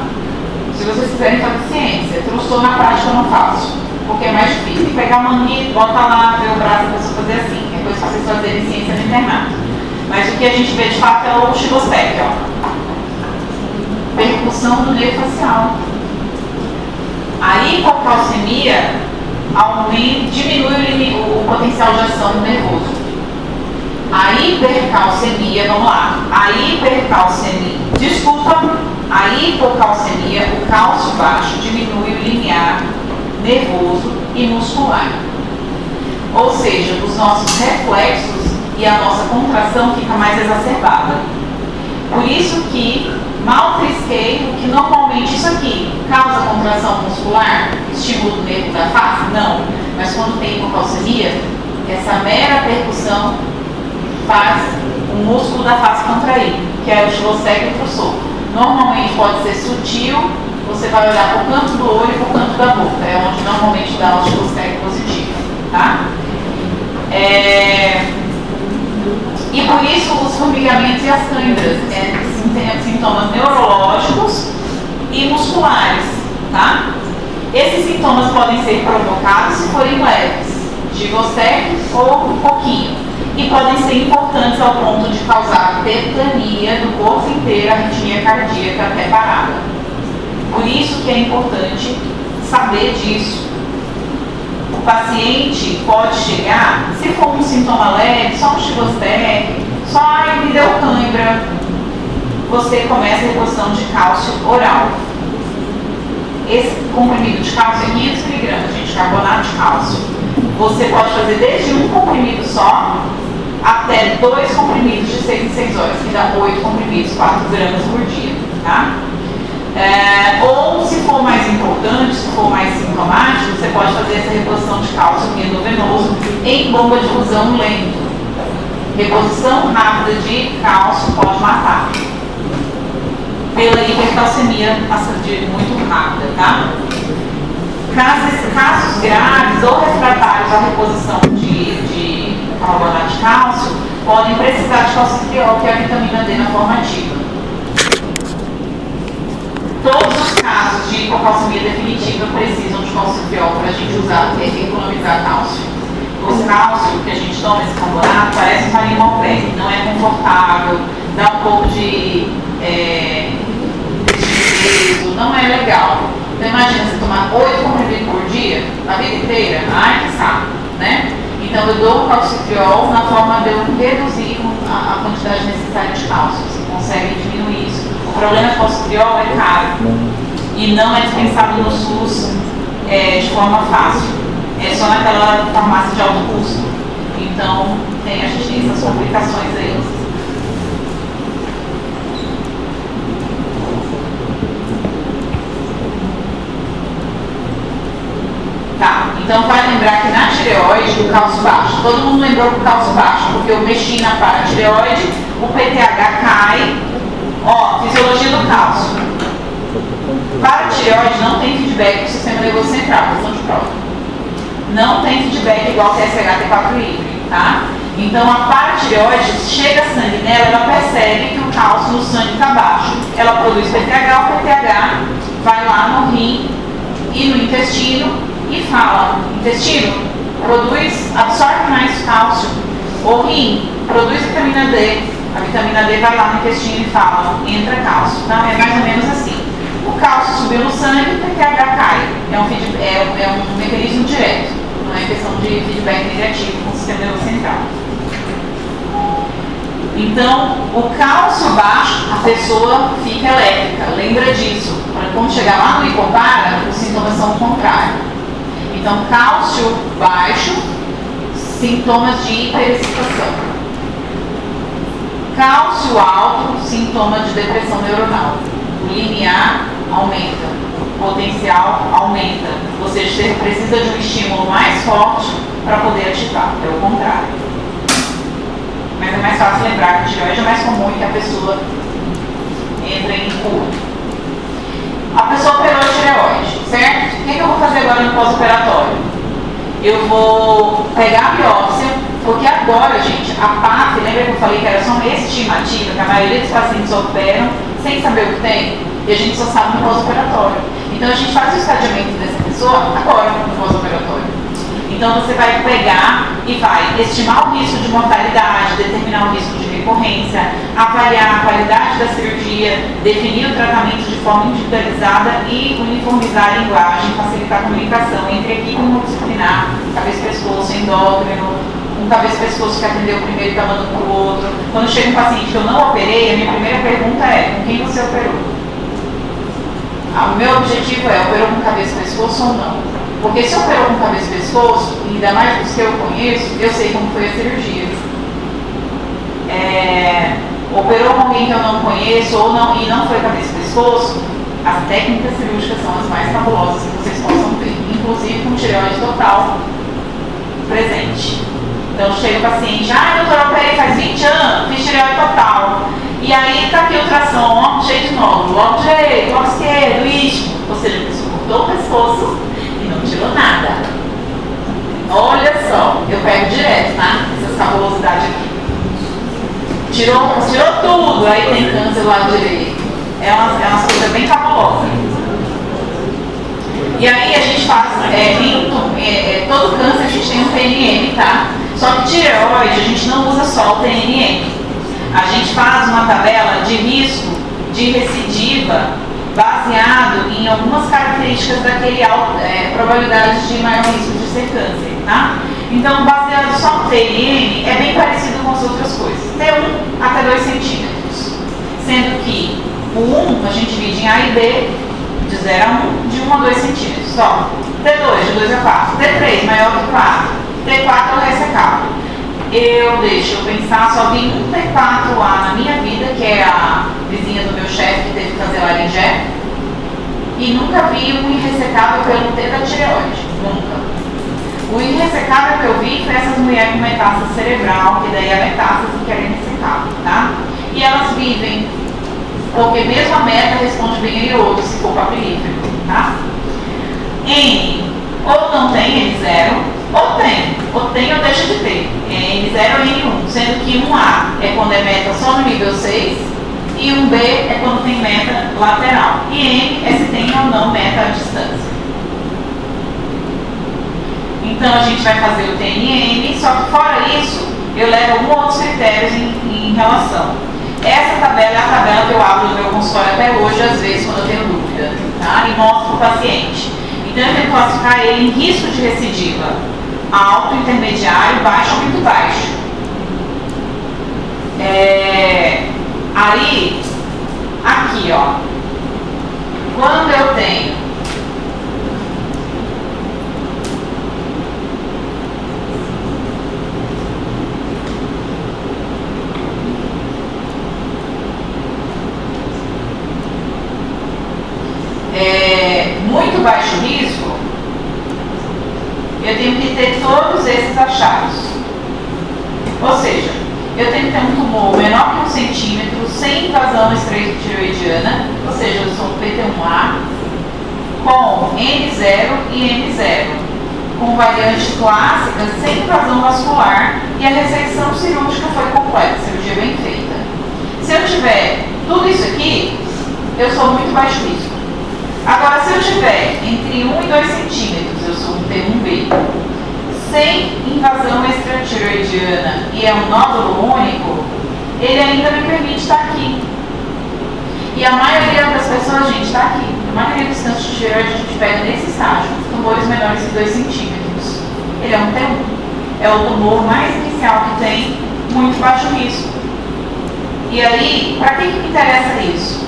se vocês quiserem fazer ciência. Trousseau na prática eu não faço, porque é mais difícil. Pegar uma manguito, bota lá, ver o braço da pessoa fazer assim. Depois vocês fazerem ciência no internato. Mas o que a gente vê de fato é o Chibostec, ó. Percussão do nervo facial. A hipocalcemia diminui o potencial de ação do nervoso. A hipercalcemia, vamos lá, a hipocalcemia, o cálcio baixo diminui o limiar nervoso e muscular. Ou seja, os nossos reflexos e a nossa contração fica mais exacerbada. Por isso que mal trisqueio, que normalmente isso aqui causa contração muscular, estímulo do nervo da face? Não. Mas quando tem hipocalcemia, essa mera percussão faz o músculo da face contrair, que é o Chibostec e o Trousseau. Normalmente pode ser sutil, você vai olhar para o canto do olho e para o canto da boca, é onde normalmente dá o Chibostec positivo, tá? E por isso os formigamentos e as câimbras têm sintomas neurológicos e musculares, tá? Esses sintomas podem ser provocados se forem leves, Chibostec ou um pouquinho. E podem ser importantes ao ponto de causar tetania do corpo inteiro, arritmia cardíaca até parada. Por isso que é importante saber disso. O paciente pode chegar, se for um sintoma leve, só um Chibostec, só me deu cãibra, você começa a reposição de cálcio oral. Esse comprimido de cálcio é 500 mg, gente, carbonato de cálcio. Você pode fazer desde um comprimido só até 2 comprimidos de 6 em 6 horas, que dá 8 comprimidos, 4 gramas por dia, tá? Ou, se for mais importante, se for mais sintomático, você pode fazer essa reposição de cálcio endovenoso em bomba de fusão lento. Reposição rápida de cálcio pode matar. Pela hipercalcemia muito rápida, tá? Casos graves ou refratários à reposição de carbonato de cálcio podem precisar de calcitriol, que é a vitamina D na forma ativa. Todos os casos de hipocalcemia definitiva precisam de calcitriol para a gente usar e economizar cálcio. Os cálcio que a gente toma, esse carbonato, parece um farinha malbec, não é confortável, dá um pouco de peso, não é legal. Então imagina você tomar 8 comprimidos por dia, a vida inteira, ai que saco, né? Então eu dou o calcitriol na forma de eu reduzir a quantidade necessária de cálcio. Você consegue diminuir isso. O problema do calcitriol é caro e não é dispensado no SUS de forma fácil. É só naquela farmácia de alto custo. Então a gente tem essas complicações aí. Tá, então vai lembrar que na tireoide o cálcio baixo. Todo mundo lembrou do cálcio baixo, porque eu mexi na paratireoide, o PTH cai. Ó, fisiologia do cálcio. Paratireoide não tem feedback do sistema nervoso central, questão de prova. Não tem feedback igual o TSH-T4 híbrido, tá? Então a paratireoide, chega sangue nela, ela percebe que o cálcio no sangue está baixo. Ela produz PTH, o PTH vai lá no rim e no intestino e fala, intestino, absorve mais cálcio. O rim produz vitamina D, a vitamina D vai lá no intestino e fala, entra cálcio, tá? É mais ou menos assim. O cálcio subiu no sangue, o PTH cai. É um mecanismo direto, não é questão de feedback negativo com o sistema nervoso central. Então, o cálcio baixo, a pessoa fica elétrica, lembra disso. Quando chegar lá no hipopara, os sintomas são o contrário. Então, cálcio baixo, sintomas de hiperexcitação. Cálcio alto, sintoma de depressão neuronal. O limiar aumenta, o potencial aumenta. Ou seja, você precisa de um estímulo mais forte para poder ativar, é o contrário. Mas é mais fácil lembrar que a tireoide é mais comum e que a pessoa entra em cura. A pessoa operou a tireoide, certo? O que eu vou fazer agora no pós-operatório? Eu vou pegar a biópsia, porque agora, gente, a PAF, lembra que eu falei que era só uma estimativa, que a maioria dos pacientes operam sem saber o que tem, e a gente só sabe no pós-operatório. Então a gente faz o estadiamento dessa pessoa agora no pós-operatório. Então você vai pegar e vai estimar o risco de mortalidade, determinar o risco de recorrência, avaliar a qualidade da cirurgia, definir o tratamento de forma individualizada e uniformizar a linguagem, facilitar a comunicação entre a equipe multidisciplinar, cabeça-pescoço, endócrino, um cabeça-pescoço que atendeu o primeiro e está mandando para o outro. Quando chega um paciente que eu não operei, a minha primeira pergunta é: com quem você operou? O meu objetivo é: operou com cabeça-pescoço ou não? Porque se operou com cabeça e pescoço, e ainda mais dos que eu conheço, eu sei como foi a cirurgia. Operou com alguém que eu não conheço ou não, e não foi cabeça e pescoço, as técnicas cirúrgicas são as mais fabulosas que vocês possam ver, inclusive com tireoide total presente. Então chega o paciente: doutora, eu operei faz 20 anos, fiz tireoide total. E aí tá aqui o ultrassom, ó, cheio de nódulo, logo direito, logo esquerdo, istmo. Ou seja, a pessoa cortou o pescoço e não tirou nada. Olha só, eu pego direto, tá? Essas fabulosidades aqui. Tirou tudo, aí tem câncer do lado direito. É uma coisa bem fabulosa. E aí a gente faz, todo câncer a gente tem um TNM, tá? Só que tireoide a gente não usa só o TNM. A gente faz uma tabela de risco de recidiva baseado em algumas características daquele probabilidade de maior risco de ser câncer, tá? Então, baseado só no TNM, é bem parecido com as outras coisas. T1 até 2 centímetros. Sendo que o 1 a gente divide em A e B, de 0 a 1, de 1 a 2 centímetros. Só. T2, de 2 a 4. T3, maior que 4. T4 é o ressecável. Eu pensar, só vi um T4A na minha vida, que é a vizinha do meu chefe que teve que fazer laringé, e nunca vi um irressecável pelo T da tireoide, nunca. O irressecável que eu vi foi essas mulheres com metástase cerebral, que daí é metástase que era irressecável, tá? E elas vivem, porque mesmo a meta responde bem a iodo, se for papilífero, tá? N, ou não tem N0, ou tem ou deixa de ter, N0 ou N1, sendo que 1A é quando é meta só no nível 6 e 1B é quando tem meta lateral, e N é se tem ou não meta à distância. Então a gente vai fazer o TNM, só que fora isso, eu levo alguns outros critérios em relação. Essa tabela é a tabela que eu abro no meu consultório até hoje, às vezes, quando eu tenho dúvida, tá? E mostro para o paciente. Então eu tenho que classificar ele em risco de recidiva: alto, intermediário, baixo ou muito baixo. Aí, aqui, ó, quando eu tenho muito baixo risco, eu tenho que ter todos esses achados. Ou seja, eu tenho que ter um tumor menor que 1 centímetro, sem invasão estreito-tireoidiana, ou seja, eu sou PT1A, com N0 e M0, com variante clássica, sem invasão vascular, e a ressecção cirúrgica foi completa, cirurgia bem feita. Se eu tiver tudo isso aqui, eu sou muito baixo risco. Agora, se eu tiver entre 1 e 2 centímetros, eu sou um T1B, sem invasão extratireoidiana e é um nódulo único, ele ainda me permite estar aqui. E a maioria das pessoas, gente, está aqui. A maioria dos cânceres de tireoide a gente pega nesse estágio, tumores menores que 2 centímetros. Ele é um T1. É o tumor mais inicial que tem, muito baixo risco. E aí, para que me interessa isso?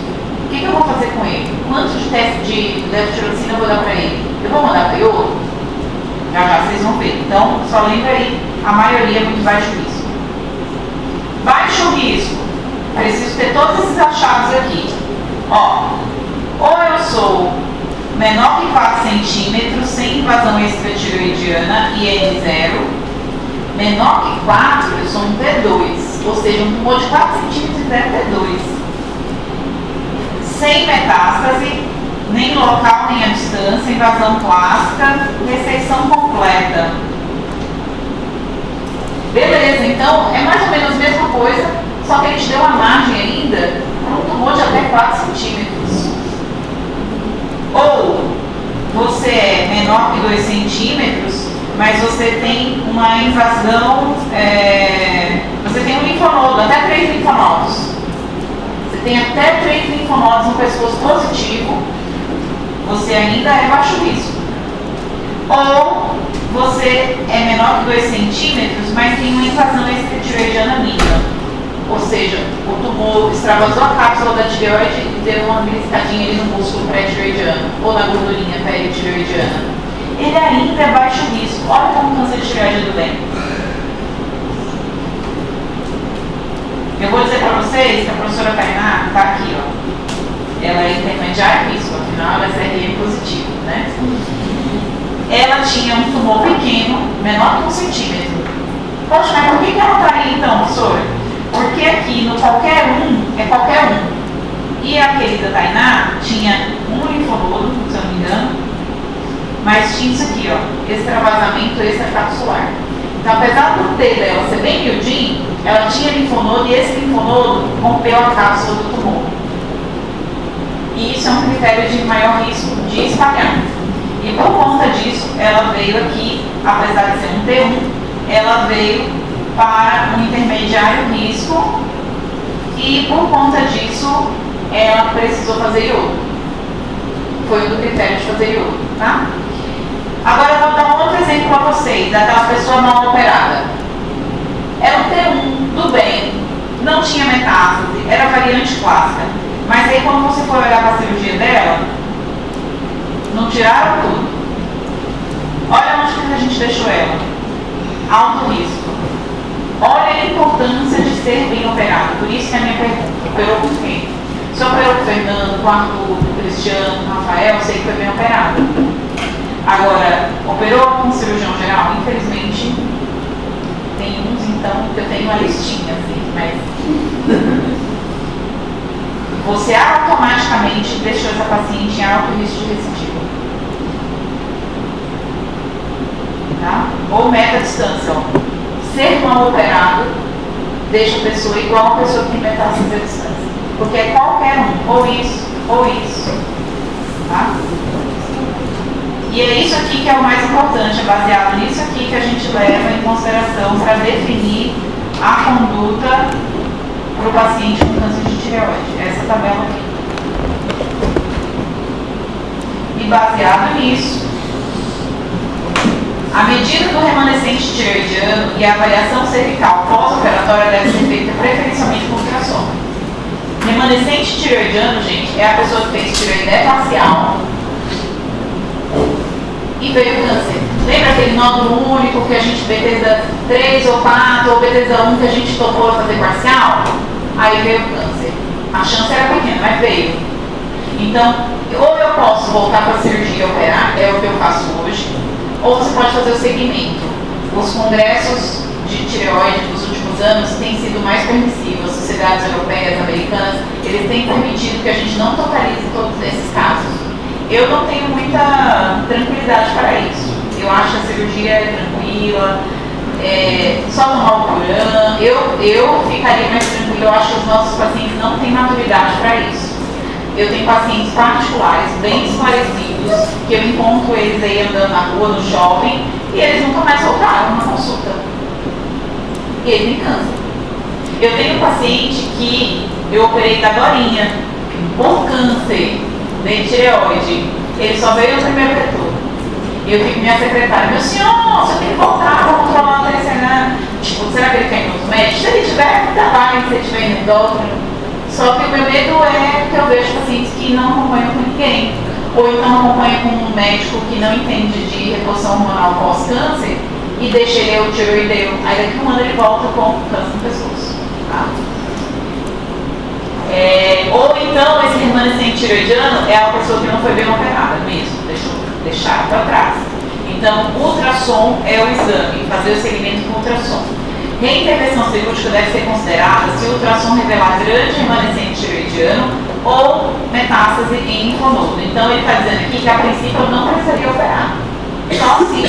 O que eu vou fazer com ele? Quanto de teste de levotiroxina eu vou dar para ele? Eu vou mandar para iodo? Já vocês vão ver. Então, só lembra aí, a maioria é muito baixo risco. Baixo risco, preciso ter todos esses achados aqui. Ó, ou eu sou menor que 4 centímetros, sem invasão extratireoidiana, IN0. Menor que 4, eu sou um T2, ou seja, um tumor de 4 centímetros e 0 T2. Sem metástase, nem local, nem a distância, invasão clássica, ressecção completa. Beleza, então é mais ou menos a mesma coisa, só que a gente deu uma margem ainda para um tumor de até 4 centímetros. Ou você é menor que 2 centímetros, mas você tem uma invasão, você tem um linfonodo, até 3 linfonodos. Você tem até 3 linfonodos no pescoço positivo, você ainda é baixo risco. Ou você é menor que 2 centímetros, mas tem uma invasão extratireoidiana mínima. Ou seja, o tumor extravasou a cápsula da tireoide e deu uma beliscadinha ali no músculo pré-tireoidiano, ou na gordurinha peritireoidiana. Ele ainda é baixo risco. Olha como o câncer de tireoide do bem. Eu vou dizer para vocês que a professora Tainá está aqui, ó. Ela é intermediário risco, afinal ela é CRM positivo, né? Ela tinha um tumor pequeno, menor que 1 centímetro. Poxa, mas por que ela está aí então, professora? Porque aqui no qualquer um, é qualquer um. E a querida Tainá tinha um linfonodo, se eu não me engano, mas tinha isso aqui, ó, extravasamento extracapsular. Então, apesar do T dela ser bem miudinho, ela tinha linfonodo e esse linfonodo rompeu a cápsula do tumor. E isso é um critério de maior risco de espalhar. E por conta disso, ela veio aqui, apesar de ser um T1, ela veio para um intermediário risco e por conta disso ela precisou fazer iodo. Foi o do critério de fazer iodo, tá? Agora eu vou dar um outro exemplo para vocês, daquela pessoa mal operada. Era um T1, do bem, não tinha metástase, era variante clássica. Mas aí quando você for olhar para a cirurgia dela, não tiraram tudo. Olha onde que a gente deixou ela. Alto risco. Olha a importância de ser bem operado. Por isso que é a minha pergunta. Operou com quem? Se operou com o Fernando, com o Arthur, com o Cristiano, com o Rafael, eu sei que foi bem operado. Agora, operou com o cirurgião geral? Infelizmente, tem uns então que eu tenho uma listinha, assim, mas você automaticamente deixou essa paciente em alto risco de recidiva. Tá? Ou meta distância, ó. Ser mal operado deixa a pessoa igual a pessoa que tem metástase à distância. Porque é qualquer um, ou isso, ou isso. Tá? E é isso aqui que é o mais importante, é baseado nisso aqui que a gente leva em consideração para definir a conduta para o paciente com câncer de tireoide. Essa tabela aqui. E baseado nisso, a medida do remanescente tireoidiano e a avaliação cervical pós-operatória deve ser feita preferencialmente com ultrassom. Remanescente tireoidiano, gente, é a pessoa que fez tireoideia parcial e veio o câncer. Lembra aquele nódulo único que a gente, Bethesda 3 ou 4 ou Bethesda 1 que a gente topou a fazer parcial? Aí veio o câncer. A chance era pequena, mas veio. Então, ou eu posso voltar para a cirurgia e operar, é o que eu faço hoje, ou você pode fazer o segmento. Os congressos de tireoide dos últimos anos têm sido mais permissivos, as sociedades europeias, americanas, eles têm permitido que a gente não totalize todos esses casos. Eu não tenho muita tranquilidade para isso. Eu acho que a cirurgia é tranquila, só tomar o Puran. Eu ficaria mais tranquila, eu acho que os nossos pacientes não têm maturidade para isso. Eu tenho pacientes particulares, bem esclarecidos, que eu encontro eles aí andando na rua, no shopping, e eles nunca mais voltaram uma consulta. E eles têm câncer. Eu tenho um paciente que eu operei da Dorinha, por câncer de tireoide. Ele só veio no primeiro retorno. Eu fico minha secretária, meu senhor, você tem que voltar para controlar a TSNA. Tipo, será que ele quer ir nos médicos? Se ele tiver, trabalha, se ele tiver em endócrino. Só que o meu medo é que eu vejo pacientes que não acompanham com ninguém, ou então acompanham com um médico que não entende de reposição hormonal pós-câncer e deixa ele o tireoideu. Aí daqui a um ano ele volta com câncer no pescoço. Tá? Ou então esse remanescente tireoidiano é a pessoa que não foi bem operada mesmo, deixar para trás. Então, ultrassom é o exame, fazer o segmento com ultrassom. Reintervenção cirúrgica deve ser considerada se o ultrassom revelar grande remanescente tireoidiano ou metástase em linfonodo. Então, ele está dizendo aqui que a princípio eu não precisaria operar. Só se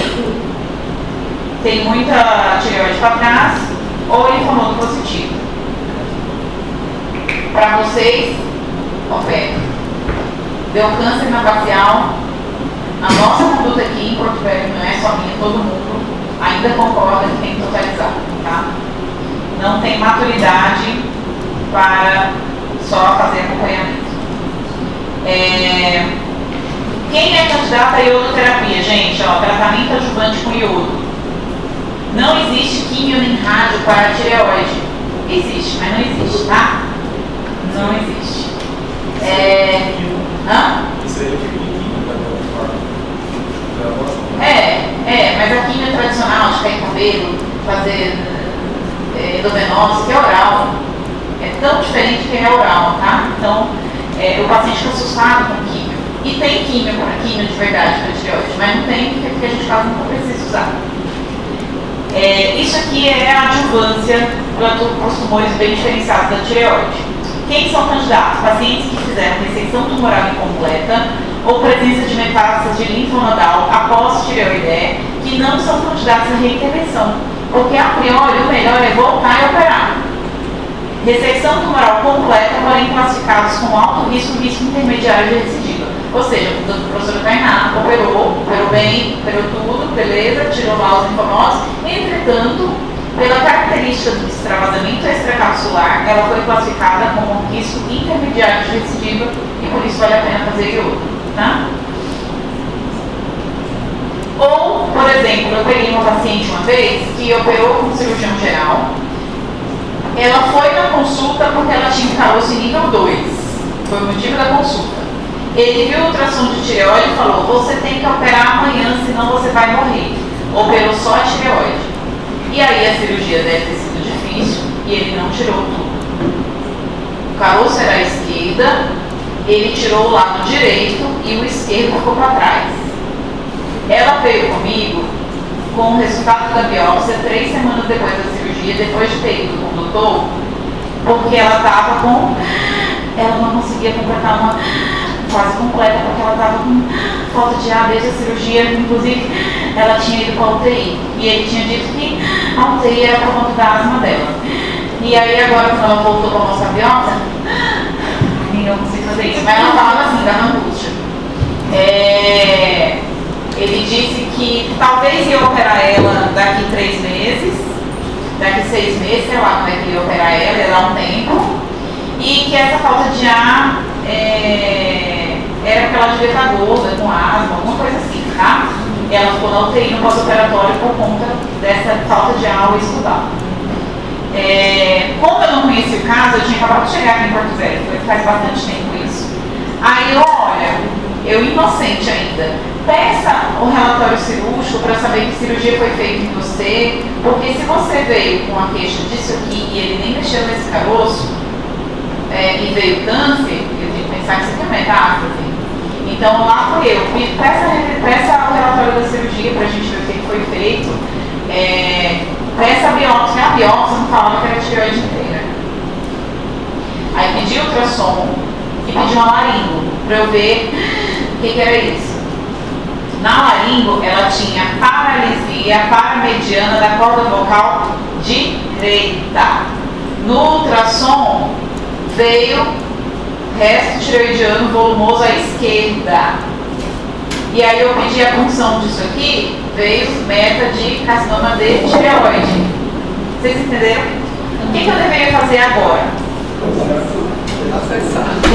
tem muita tireoide para trás ou linfonodo positivo. Para vocês, opera. Deu câncer na facial. A nossa conduta aqui em Porto Velho não é só minha, todo mundo ainda concorda que tem que totalizar, tá? Não tem maturidade para só fazer acompanhamento. Quem é candidato a iodoterapia, gente? Ó, tratamento adjuvante com iodo. Não existe químio nem rádio para a tireoide. Existe, mas não existe, tá? Não existe. Isso aí é tipo de química, mas a químio tradicional de cair cabelo, fazer endovenoso, que é oral, é tão diferente que é oral, tá? Então, o paciente fica assustado com químio. E tem químio de verdade para tireoide, mas não tem porque a gente quase não precisa usar. Isso aqui é a adjuvância para os tumores bem diferenciados da tireoide. Quem são candidatos? Pacientes que fizeram ressecção tumoral incompleta ou presença de metástase de linfonodal após tireoide, que não são candidatos à reintervenção, porque a priori o melhor é voltar e operar. Ressecção tumoral completa, porém classificados com alto risco intermediário de recidiva. Ou seja, o professor Tainá operou bem, operou tudo, beleza, tirou lá os linfonodos, entretanto, pela característica do extravasamento extracapsular, ela foi classificada como um risco intermediário de recidiva e por isso vale a pena fazer iodo, tá? Ou, por exemplo, eu peguei uma paciente uma vez que operou com um cirurgião geral. Ela foi na consulta porque ela tinha caroço em nível 2, foi o motivo da consulta. Ele viu o ultrassom de tireoide e falou: você tem que operar amanhã, senão você vai morrer. Operou só a tireoide. E aí a cirurgia deve ter sido difícil e ele não tirou tudo. O caroço era à esquerda, ele tirou o lado direito e o esquerdo ficou para trás. Ela veio comigo com o resultado da biópsia 3 semanas depois da cirurgia, depois de ter ido com o doutor, porque ela estava com... Ela não conseguia completar uma fase completa porque ela estava com falta de ar desde a cirurgia, inclusive ela tinha ido para a UTI e ele tinha dito que a UTI era por conta da asma dela. E aí agora quando ela voltou para a nossa biópsia, eu não consigo fazer isso, mas ela falava assim, dava angústia. Ele disse que talvez ia operar ela daqui 3 meses, daqui 6 meses, sei lá como é que ia operar ela, ia dar um tempo, e que essa falta de ar era porque ela devia estar gorda, com asma, alguma coisa assim, tá? E ela ficou na UTI no pós-operatório por conta dessa falta de ar ao estudar. Como eu não conheci o caso, eu tinha acabado de chegar aqui em Porto Velho, faz bastante tempo isso. Aí eu inocente ainda, peça o relatório cirúrgico para saber que cirurgia foi feita em você, porque se você veio com a queixa disso aqui e ele nem mexeu nesse caroço, e veio câncer, eu tenho que pensar que isso aqui é metástase. Então lá foi eu, peça o relatório da cirurgia para a gente ver o que foi feito, peça a biópsia não falava que era tireoide inteira. Aí pedi ultrassom e pedi uma laringo para eu ver o que era isso. Na laringo ela tinha paralisia paramediana da corda vocal direita. No ultrassom veio resto tireoidiano volumoso à esquerda. E aí eu pedi a punção disso aqui, veio meta de carcinoma de tireoide. Vocês entenderam? O que eu deveria fazer agora?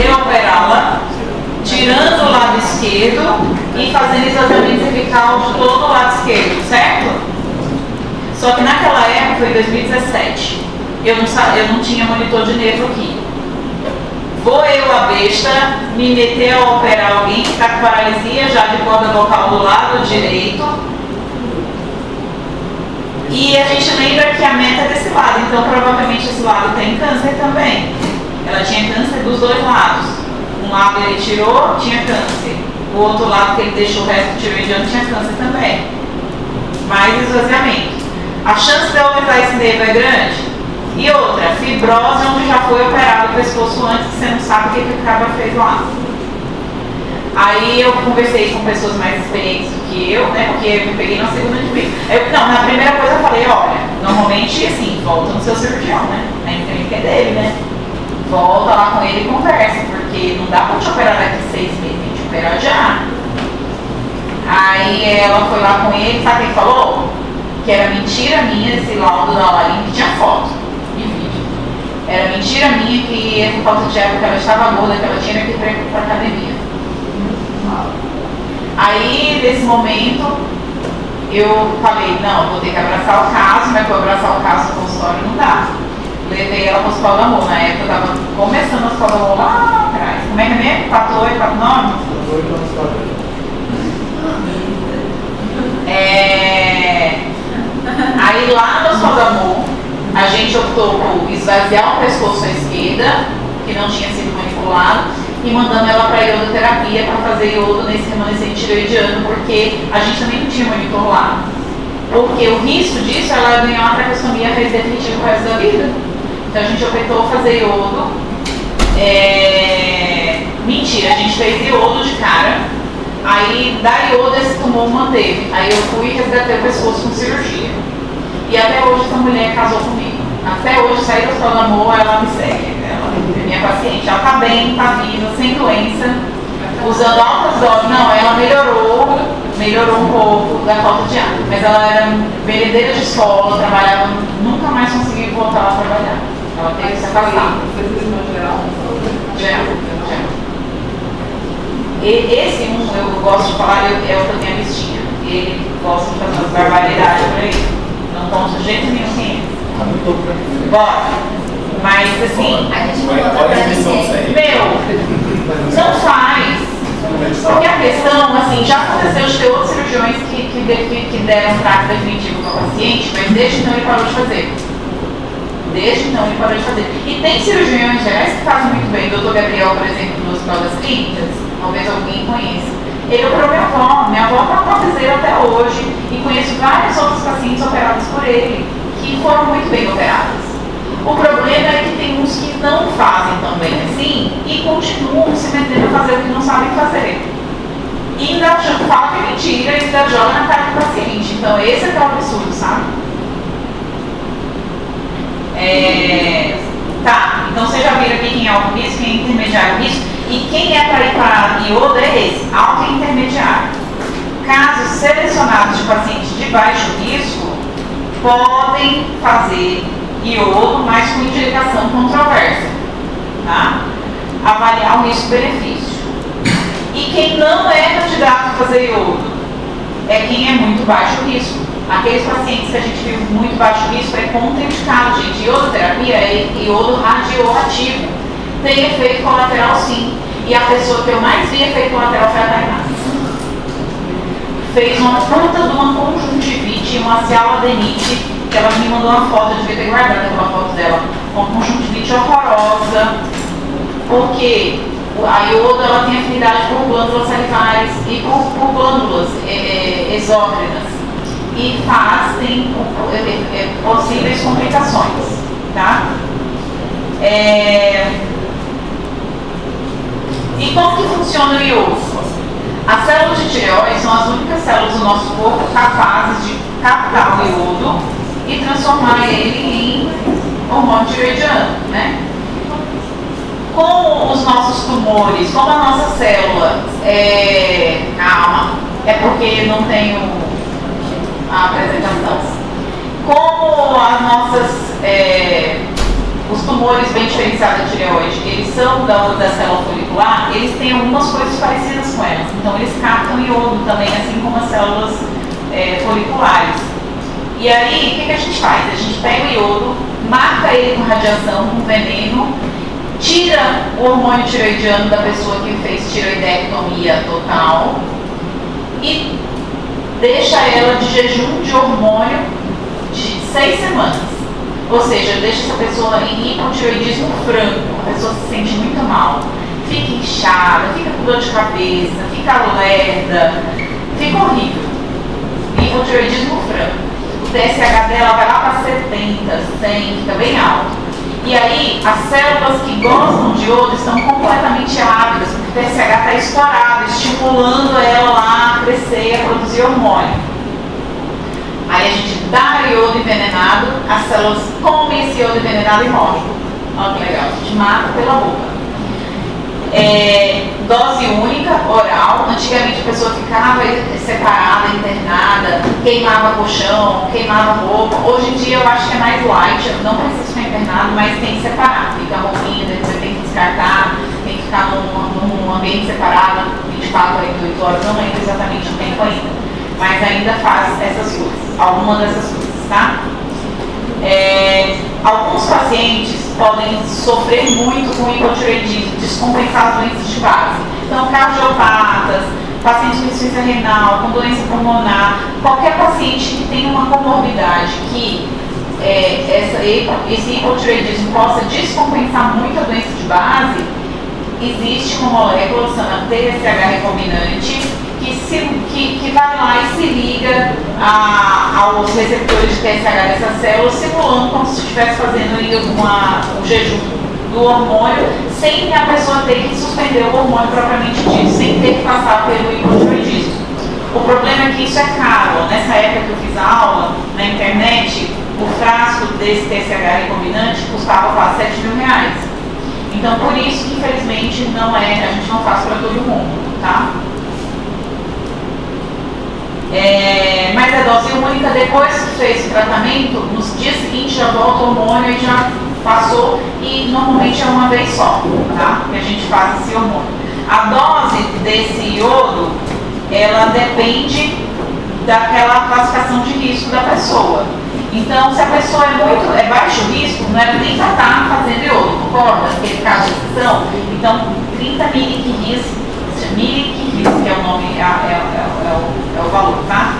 Reoperá-la, tirando o lado esquerdo e fazendo esvaziamento cervical de todo o lado esquerdo, certo? Só que naquela época, foi 2017, eu não tinha monitor de nervo aqui. Vou eu, a besta, me meter a operar alguém que está com paralisia já de corda vocal do lado direito. E a gente lembra que a meta é desse lado, então provavelmente esse lado tem câncer também. Ela tinha câncer dos dois lados. Um lado ele tirou, tinha câncer. O outro lado que ele deixou o resto tiroidiano tinha câncer também. Mais esvaziamento. A chance de ela aumentar esse nervo é grande. E outra, fibrose onde já foi operado o pescoço antes, que você não sabe o que o cabra fez lá. Aí eu conversei com pessoas mais experientes do que eu, né? Porque eu me peguei na segunda de vez. Na primeira coisa eu falei, olha, normalmente assim, volta no seu cirurgião, né? A clínica é dele, né? Volta lá com ele e conversa, porque não dá pra te operar daqui 6 meses, tem que te operar já. Aí ela foi lá com ele, sabe o que ele falou? Que era mentira minha esse laudo da Larinha, que tinha foto e vídeo. Era mentira minha que essa falta de água, que ela estava gorda, que ela tinha que ir pra academia. Aí, nesse momento, eu falei, não, vou ter que abraçar o caso, mas para abraçar o caso no consultório não dá. Levei ela para o Hospital do Amor. Na época eu estava começando o Hospital do Amor lá atrás. Como é que é mesmo? 48, 49? Aí lá no Hospital do Amor, a gente optou por esvaziar o pescoço à esquerda, que não tinha sido manipulado, e mandando ela para iodoterapia para fazer iodo nesse remanescente tireoidiano, porque a gente também não tinha monitor lá. Porque o risco disso ela ganhar uma traqueostomia definitiva o resto da vida. Então a gente optou fazer iodo. Mentira, a gente fez iodo de cara. Aí da iodo esse tumor manteve. Aí eu fui e resgatei o pescoço com cirurgia. E até hoje essa mulher casou comigo. Até hoje, saí do Hospital do Amor, ela me segue. Ela é minha paciente. Ela tá bem, tá viva, sem doença, usando altas doses. Não, ela melhorou um pouco da falta de ar. Mas ela era merendeira de escola, trabalhava, nunca mais conseguiu voltar a trabalhar. Ela teve que se afastar. Geral. Esse eu gosto de falar, é o que eu tenho a listinha. Ele gosta de fazer umas barbaridades pra ele. Não estão de jeito nenhum sem ele. Bora. Mas assim, A gente não bota pra ninguém. não faz. Porque a questão, assim, já aconteceu de ter outros cirurgiões que deram trato definitivo para o paciente, mas desde então ele parou de fazer. E tem cirurgiões gerais que fazem muito bem. O Dr. Gabriel, por exemplo, no Hospital das Clínicas, talvez alguém conheça. Ele operou minha avó está próteseira até hoje, e conheço vários outros pacientes operados por ele, que foram muito bem operadas. O problema é que tem uns que não fazem tão bem assim e continuam se metendo a fazer o que não sabem fazer. E ainda fala que é mentira e ainda joga na cara do paciente. Então esse é que é o absurdo, sabe? Tá, então vocês já viram aqui quem é alto risco, quem é intermediário risco, e quem é para ir para iodo é esse, alto e intermediário. Casos selecionados de pacientes de baixo risco podem fazer iodo, mas com indicação controversa, tá? Avaliar o risco-benefício. E quem não é candidato a fazer iodo é quem é muito baixo risco. Aqueles pacientes que a gente viu muito baixo risco é contraindicado, gente. Iodoterapia é iodo radioativo. Tem efeito colateral sim. E a pessoa que eu mais vi efeito colateral foi a Tainá. Fez uma puta de uma conjuntivite, uma cialadenite, que ela me mandou uma foto, eu devia ter guardado aquela foto dela, uma conjuntivite horrorosa, porque a iodo ela tem afinidade por glândulas salivares e por glândulas exócrinas. E tem possíveis complicações, tá? E como que funciona o iodo? As células de tireoide são as únicas células do nosso corpo capazes de captar o iodo e transformar ele em hormônio tireoidiano, né? Com os nossos tumores, como a nossa célula calma, é porque não tenho a apresentação. Como as nossas os tumores bem diferenciados da tireoide, eles são da célula folicular, eles têm algumas coisas parecidas com elas. Então eles captam iodo também, assim como as células foliculares. E aí, o que a gente faz? A gente pega o iodo, marca ele com radiação, com veneno, tira o hormônio tireoidiano da pessoa que fez tireoidectomia total e deixa ela de jejum de hormônio de 6 semanas. Ou seja, deixa essa pessoa em hipotireoidismo franco, a pessoa se sente muito mal, fica inchada, fica com dor de cabeça, fica lerda, fica horrível. Hipotireoidismo franco. O TSH dela vai lá para 70, 100, fica bem alto. E aí, as células que gostam de iodo estão completamente ávidas, porque o TSH está estourado, estimulando ela lá a crescer, a produzir hormônio. Aí a gente dá iodo envenenado, as células comem esse iodo envenenado e morrem. Olha que legal, a gente mata pela boca. Dose única, oral. Antigamente a pessoa ficava separada, internada, queimava colchão, queimava roupa. Hoje em dia eu acho que é mais light, não precisa ficar internado, mas tem que separar. Fica a roupinha, depois tem que descartar, tem que ficar num ambiente separado, 24, 48 horas, não lembro exatamente o tempo ainda. Mas ainda faz essas coisas, alguma dessas coisas, tá? Alguns pacientes podem sofrer muito com hipotireoidismo, descompensar as doenças de base. Então, cardiopatas, pacientes com insuficiência renal, com doença pulmonar, qualquer paciente que tenha uma comorbidade que esse hipotireoidismo possa descompensar muito a doença de base, existe uma molécula chamada TSH recombinante que vai lá e se liga aos receptores de TSH dessas células, simulando como se estivesse fazendo um jejum do hormônio, sem a pessoa ter que suspender o hormônio propriamente dito, sem ter que passar pelo hipotireoidismo. O problema é que isso é caro. Nessa época que eu fiz a aula na internet, o frasco desse TSH recombinante custava quase R$7.000. Então, por isso que infelizmente a gente não faz para todo mundo, tá? Mas a dose única, depois que fez o tratamento, nos dias seguintes já volta o hormônio e já passou, e normalmente é uma vez só, tá? Que a gente faz esse hormônio. A dose desse iodo, ela depende daquela classificação de risco da pessoa. Então, se a pessoa é baixo risco, não era nem para estar fazendo iodo, concorda? Aquele caso de exceção. Então, 30 miliquiris, que é o nome, é o valor, tá?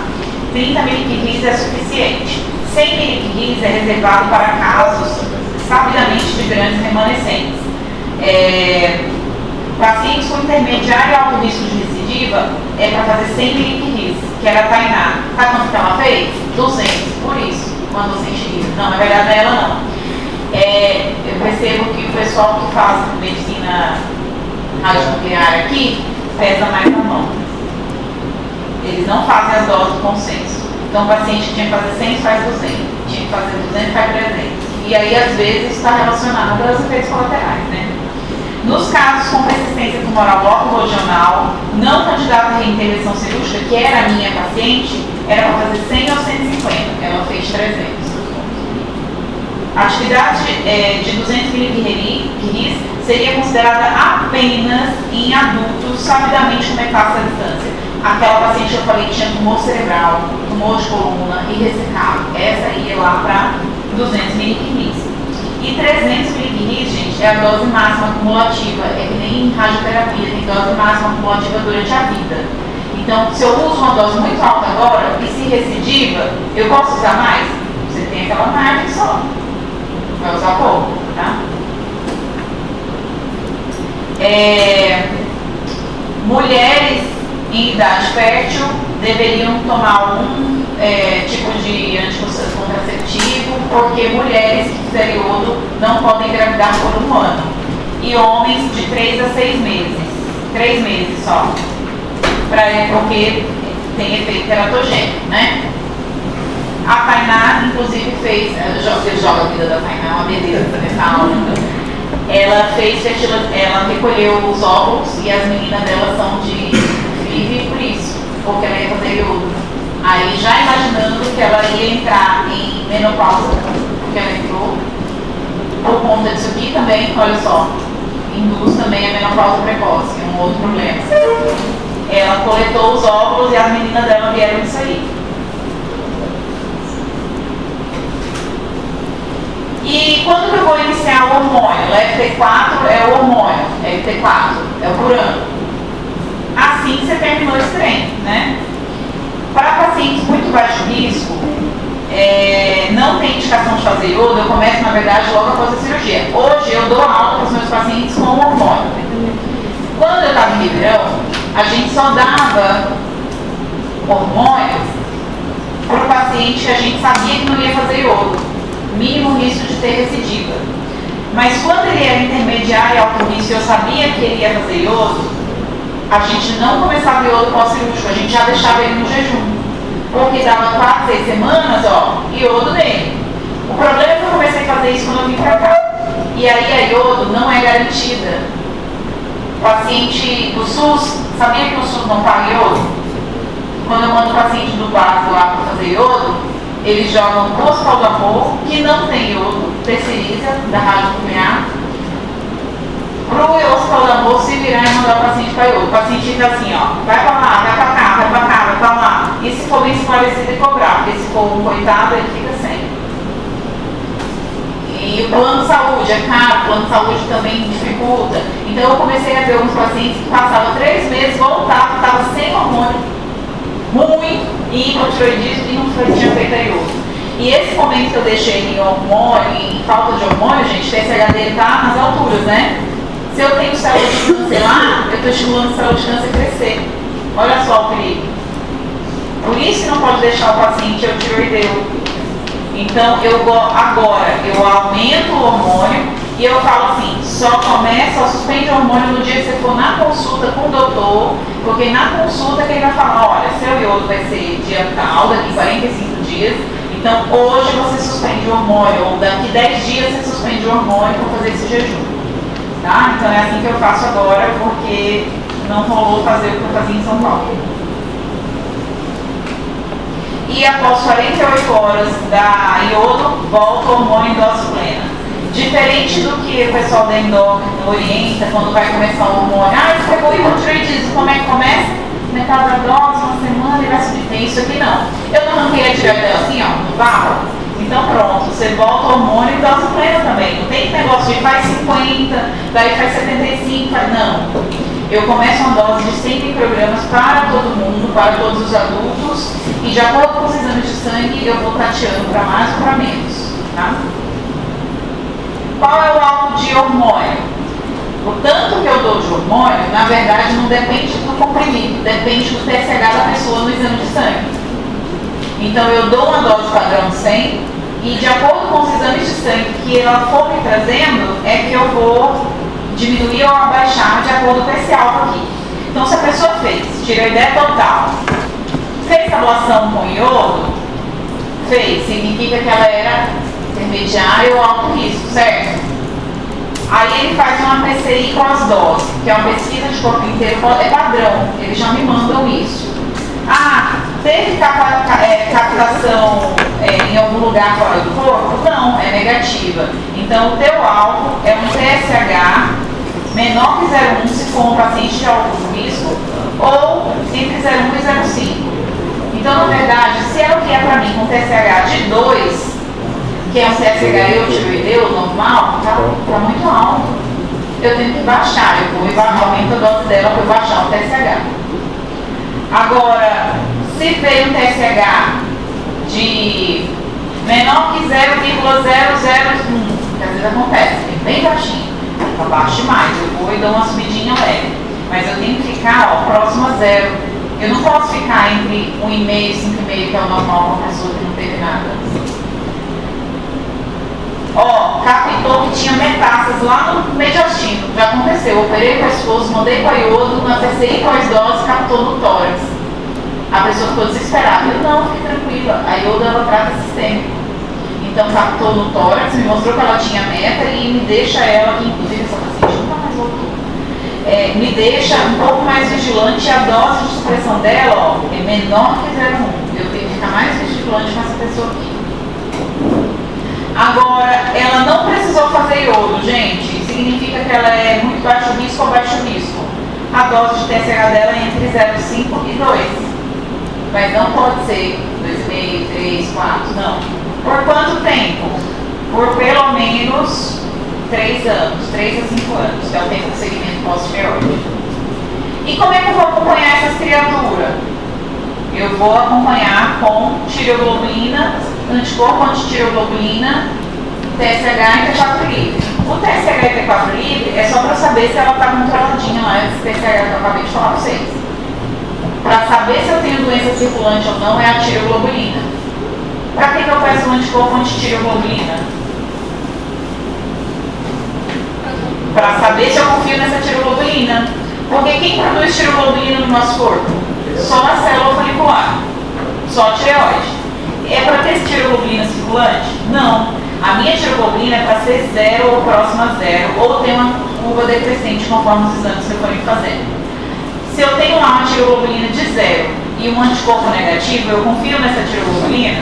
30 miliquiris é suficiente. 100 miliquiris é reservado para casos sabidamente de grandes remanescentes. Pacientes com intermediário e alto risco de recidiva é para fazer 100 miliquiris, que era a Tainá. Sabe quanto que ela fez? 200, por isso, mandou 100 miliquiris. Não, na verdade ela não. Eu percebo que o pessoal que faz medicina radionuclear aqui pesa mais a mão. Eles não fazem as doses do consenso. Então o paciente que tinha que fazer 100 faz 200, tinha que fazer 200 faz 300. E aí às vezes está relacionado aos efeitos colaterais, né? Nos casos com persistência tumoral loco-regional, não candidata à reintervenção cirúrgica, que era a minha paciente, era para fazer 100 ou 150, ela fez 300. A atividade de 200 miliquiris seria considerada apenas em adultos sabidamente com metástase à distância. Aquela paciente que eu falei que tinha tumor cerebral, tumor de coluna e ressecado, essa ia lá para 200 miliquiris. E 300 miliquiris, gente, é a dose máxima acumulativa, é que nem em radioterapia, tem dose máxima acumulativa durante a vida. Então, se eu uso uma dose muito alta agora e se recidiva, eu posso usar mais? Você tem aquela margem só. Vai usar pouco, tá? Mulheres em idade fértil deveriam tomar algum tipo de anticonceptivo, porque mulheres que fizerem iodo não podem engravidar por 1 ano. E homens de 3 a 6 meses. 3 meses só. Porque tem efeito teratogênico, né? A Tainá, inclusive, fez. Você joga a vida da Tainá, é uma beleza nessa aula. Ela recolheu os óvulos e as meninas dela são de FIV por isso, porque ela ia fazer iodo. Aí já imaginando que ela ia entrar em menopausa, porque ela entrou, por conta disso aqui também, olha só, induz também a menopausa precoce, é um outro problema. Ela coletou os óvulos e as meninas dela vieram disso aí. E quando que eu vou iniciar o hormônio? O FT4 é o hormônio, FT4 é o por ano. Assim você terminou esse treino, né? Para pacientes muito baixo risco, não tem indicação de fazer iodo, eu começo, na verdade, logo após a cirurgia. Hoje eu dou alta para os meus pacientes com hormônio. Quando eu estava em Ribeirão, a gente só dava hormônio para o paciente que a gente sabia que não ia fazer iodo. Mínimo risco de ter recidiva. Mas quando ele era intermediário e alto risco e eu sabia que ele ia fazer iodo, a gente não começava iodo pós-cirúrgico, a gente já deixava ele no jejum. Porque dava 4, 6 semanas, iodo nele. O problema é que eu comecei a fazer isso quando eu vim pra cá. E aí a iodo não é garantida. O paciente do SUS, sabia que o SUS não paga iodo? Quando eu mando o paciente do básico lá para fazer iodo, eles jogam no Hospital do Amor, que não tem iodo, terceiriza, da rádio nuclear, para o Hospital do Amor se virar e mandar o paciente para iodo. O paciente fica assim, vai para lá, vai para cá, vai para cá, vai para lá. E se for bem esclarecido e cobrar, porque se for um coitado, ele fica sem. E o plano de saúde é caro, o plano de saúde também dificulta. Então eu comecei a ver alguns pacientes que passavam 3 meses, voltavam, estavam sem hormônio, ruim, e hipotiroidismo e não tinha feito a iodo. E esse momento que eu deixei em hormônio, em falta de hormônio, gente, o TSH dele está nas alturas, né? Se eu tenho célula de câncer lá, eu estou estimulando a célula de câncer a crescer. Olha só o perigo. Por isso não pode deixar o paciente eutiroideu. Então, agora eu aumento o hormônio e eu falo assim, só suspende o hormônio no dia que você for na consulta com o doutor, porque na consulta que ele vai falar, olha, seu iodo vai ser dia tal, daqui 45 dias, então hoje você suspende o hormônio, ou daqui 10 dias você suspende o hormônio para fazer esse jejum. Tá? Então é assim que eu faço agora, porque não rolou fazer o que eu fazia em São Paulo. E após 48 horas da iodo, volta o hormônio em dose plena. Diferente do que o pessoal da endócrina orienta quando vai começar o hormônio. Você pegou hipotiroidismo, como é que começa? Metade da dose, uma semana e vai subir. Tem isso aqui não. Eu não arranquei a tireoide assim, no barro. Então pronto, você volta o hormônio em dose plena também. Não tem negócio de faz 50, daí faz 75, não. Eu começo uma dose de 100 microgramas para todo mundo, para todos os adultos, e de acordo com os exames de sangue, eu vou tateando para mais ou para menos. Tá? Qual é o alvo de hormônio? O tanto que eu dou de hormônio, na verdade, não depende do comprimido, depende do TSH da pessoa no exame de sangue. Então, eu dou uma dose padrão 100 e, de acordo com os exames de sangue que ela for me trazendo, é que eu vou diminuir ou abaixar de acordo com esse alvo aqui. Então, se a pessoa fez tireoideia total, fez ablação com iodo, fez, significa que ela era intermediária ou alto risco, certo? Aí ele faz uma PCI com as doses, que é uma pesquisa de corpo inteiro, é padrão, eles já me mandam isso. Teve captação em algum lugar fora do corpo? Não, é negativa. Então o teu alvo é um TSH menor que 0,1 se for um paciente de alto risco, ou entre 0,1 e 0,5. Então, na verdade, se é o que é para mim com TSH de 2, que é um TSH eutiroideu normal, tá muito alto. Eu tenho que baixar, eu vou e aumento a dose dela para eu baixar o TSH. Agora, se veio um TSH de menor que 0,001, que às vezes acontece, é bem baixinho, abaixo demais, eu vou e dou uma subidinha leve. Mas eu tenho que ficar próximo a 0. Eu não posso ficar entre 1,5 e 5,5, que é o normal para uma pessoa que não teve nada. Captou que tinha metástases lá no mediastino. Já aconteceu. Eu operei com o pescoço, mandei para iodo, na PCI pós-dose, captou no tórax. A pessoa ficou desesperada. Eu não, fique tranquila. A iodo ela trata sistêmico. Então captou no tórax, me mostrou que ela tinha meta e me deixa ela, que inclusive essa paciente nunca mais voltou. Me deixa um pouco mais vigilante. A dose de supressão dela é menor que 0,1. Eu tenho que ficar mais vigilante com essa pessoa aqui. Agora, ela não precisou fazer iodo, gente. Significa que ela é muito baixo risco ou baixo risco. A dose de TSH dela é entre 0,5 e 2. Mas não pode ser 2,5, 3, 4, não. Por quanto tempo? Por pelo menos 3 anos, 3 a 5 anos, que é o tempo de segmento pós-tireoide. E como é que eu vou acompanhar essas criaturas? Eu vou acompanhar com tireoglobulina anticorpo, antitireoglobulina, TSH e T4 livre. O TSH e T4 livre é só para saber se ela está controladinha lá, esse TSH que eu acabei de falar para vocês. Para saber se eu tenho doença circulante ou não é a tireoglobulina. Para que eu peço um anticorpo antitireoglobulina? Para saber se eu confio nessa tireoglobulina. Porque quem produz tireoglobulina no nosso corpo? Só a célula folicular, só a tireoide. É para ter tireoglobulina circulante? Não. A minha tireoglobulina é para ser 0 ou próximo a 0, ou ter uma curva decrescente conforme os exames que eu forem fazendo. Se eu tenho lá uma tireoglobulina de 0 e um anticorpo negativo, eu confio nessa tireoglobulina?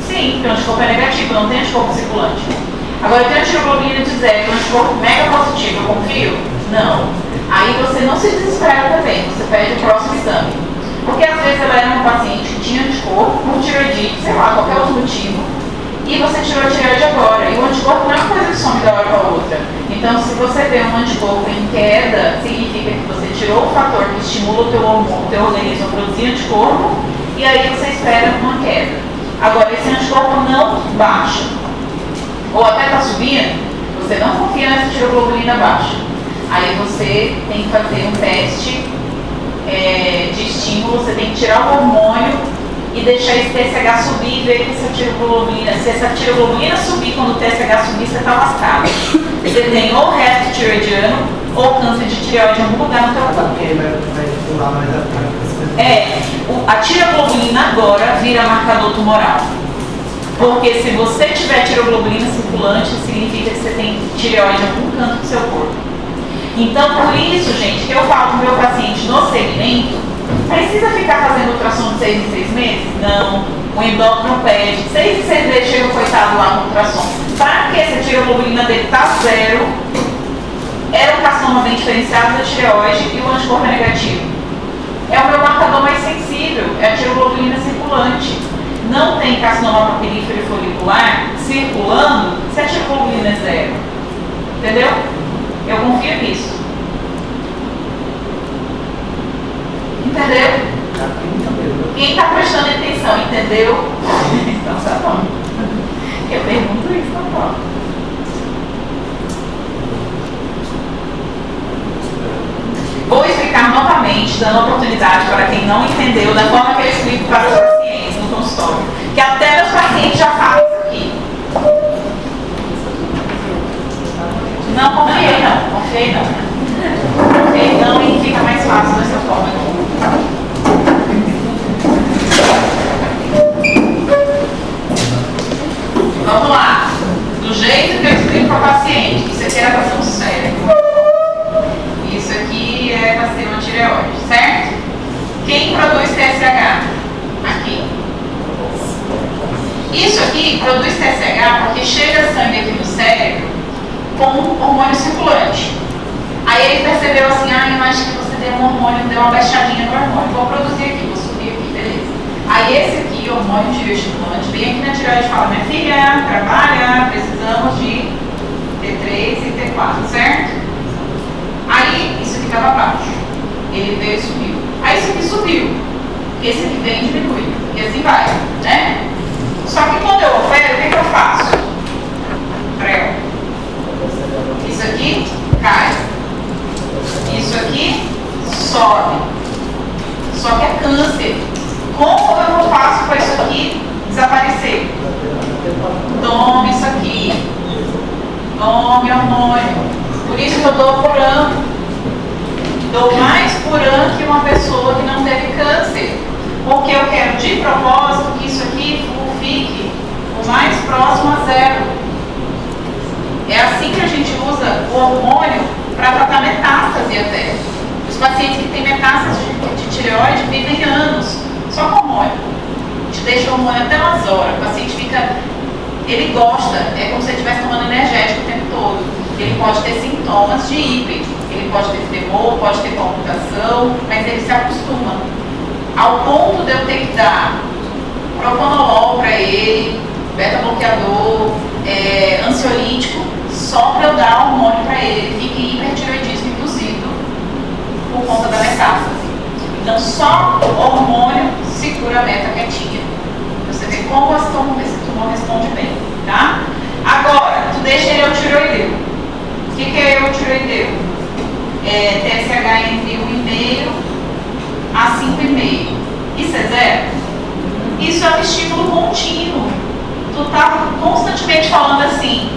Sim, porque o anticorpo é negativo, não tem anticorpo circulante. Agora, eu tenho a tireoglobulina de 0 e um anticorpo mega positivo, eu confio? Não. Aí você não se desespera também, você pede o próximo exame. Porque às vezes ela era uma paciente que tinha anticorpo por tireoidite, sei lá, qualquer outro motivo, e você tirou a tireoide agora. E o anticorpo não é uma coisa que some da hora para a outra. Então, se você vê um anticorpo em queda, significa que você tirou o fator que estimula o teu organismo a produzir anticorpo, e aí você espera uma queda. Agora, esse anticorpo não baixa, ou até está subindo, você não confia nessa tireoglobulina baixa. Aí você tem que fazer um teste de estímulo, você tem que tirar o hormônio e deixar esse TSH subir e ver que essa tireoglobulina, se essa tireoglobulina subir, quando o TSH subir, você está lascado. Você tem ou reto tireoidiano ou câncer de tireoide em algum lugar no teu corpo. A tireoglobulina agora vira marcador tumoral. Porque se você tiver tireoglobulina circulante, significa que você tem tireoide em algum canto do seu corpo. Então, por isso, gente, que eu falo para o meu paciente no segmento, precisa ficar fazendo ultrassom de 6 em 6 meses? Não. O endócrino pede. 6 em 6 meses chega o coitado lá no ultrassom. Para que essa tireoglobulina dele está 0, era um carcinoma bem diferenciado da tireoide e o anticorpo é negativo. É o meu marcador mais sensível, é a tireoglobulina circulante. Não tem carcinoma papinífero e folicular circulando se a tireoglobulina é 0. Entendeu? Eu confio nisso. Entendeu? Quem está prestando atenção, entendeu? Então tá bom. Eu pergunto isso, tá bom. Vou explicar novamente, dando oportunidade para quem não entendeu, da forma que eu explico para os pacientes no consultório. Que até meus pacientes já sabem isso aqui. Não, confiei não. Confiei não e fica mais fácil dessa forma aqui. Vamos lá. Do jeito que eu explico para o paciente, isso aqui era para ser um cérebro. Isso aqui é para ser uma tireoide, certo? Quem produz TSH? Aqui. Isso aqui produz TSH porque chega sangue aqui no cérebro com um hormônio circulante. Aí ele percebeu assim, eu acho que você deu um hormônio, deu uma baixadinha no hormônio. Vou produzir aqui, vou subir aqui, beleza. Aí esse aqui, hormônio tireoestimulante, vem aqui na tireoide e fala, minha filha, trabalha, precisamos de T3 e T4, certo? Aí isso aqui estava baixo. Ele veio e subiu. Aí isso aqui subiu. Esse aqui vem e diminui. E assim vai, né? Só que quando eu opero, o que eu faço? Isso aqui cai. Isso aqui sobe. Só que é câncer. Como eu faço para isso aqui desaparecer? Tome isso aqui. Tome hormônio. Por isso que eu dou por ano. Dou mais por ano que uma pessoa que não teve câncer. Porque eu quero de propósito que isso aqui fique o mais próximo a 0. É assim que a gente usa o hormônio para tratar metástase até. Os pacientes que têm metástase de tireoide vivem anos só com hormônio. A gente deixa o hormônio até umas horas. O paciente fica... Ele gosta, é como se ele estivesse tomando energético o tempo todo. Ele pode ter sintomas de hiper, ele pode ter tremor, pode ter palpitação, mas ele se acostuma. Ao ponto de eu ter que dar propanolol para ele, beta-bloqueador, ansiolítico, só para eu dar hormônio para ele. Ele fica em hipertireoidismo induzido por conta da metástase. Então, só o hormônio segura a meta quietinha. Você vê como esse tumor responde bem, tá? Agora, tu deixa ele eutiroideu. O que é eutiroideu? TSH entre 1,5 a 5,5. Isso é zero? Isso é um estímulo contínuo. Tu tá constantemente falando assim,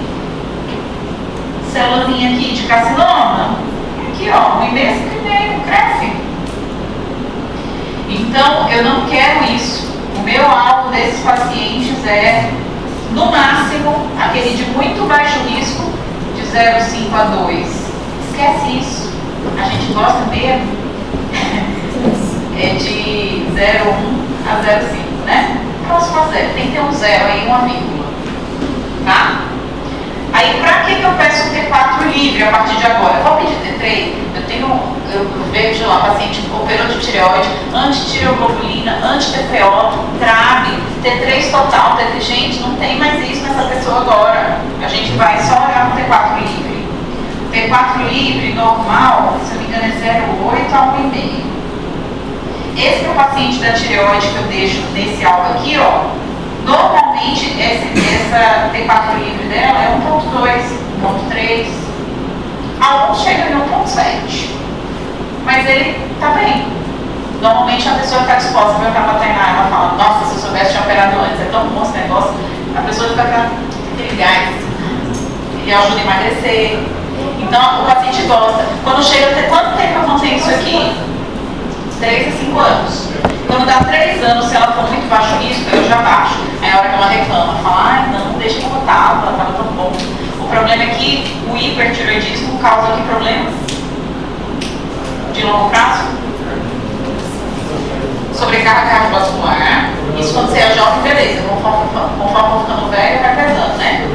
célulazinha aqui de carcinoma, aqui ó, 1,5 a 5,5, cresce. Então, eu não quero isso. O meu alvo desses pacientes é, no máximo, aquele de muito baixo risco, de 0,5 a 2. Esquece isso. A gente gosta mesmo de 0,1 a 0,5, né? Próximo a zero. Tem que ter um zero aí, uma vírgula. Tá? Aí, pra que eu peço o T4 livre a partir de agora? Eu vou pedir T3? Eu vejo lá, paciente operou de tireoide, antitireoglobulina, anti-TPO, TRAB, T3 total, T3. Gente, não tem mais isso nessa pessoa agora. A gente vai só olhar no T4 livre. T4 livre, normal, se eu não me engano, é 0,8 a 1,5. Esse é o paciente da tireoide que eu deixo nesse alvo aqui, ó. Normalmente, essa T4 livre dela é 1,2, 1,3. Alguns chegam em 1,7. Mas ele tá bem. Normalmente a pessoa está disposta a ver o Tainá, ela fala, nossa, se eu soubesse tinha operado antes, é tão bom esse negócio. A pessoa fica com aquele gás. Ele ajuda a emagrecer. Então o paciente gosta. Quando chega a ter quanto tempo eu mantém isso aqui? 3 a 5 anos. Quando dá 3 anos, se ela for muito baixo risco, eu já baixo. Aí a hora que ela reclama, fala, ai não, deixa como estava tão bom. O problema é que o hipertireoidismo causa aqui problemas de longo prazo. Sobrecarga cardiovascular. Isso quando você é jovem, beleza. Conforme for ficando velho, vai pesando, né?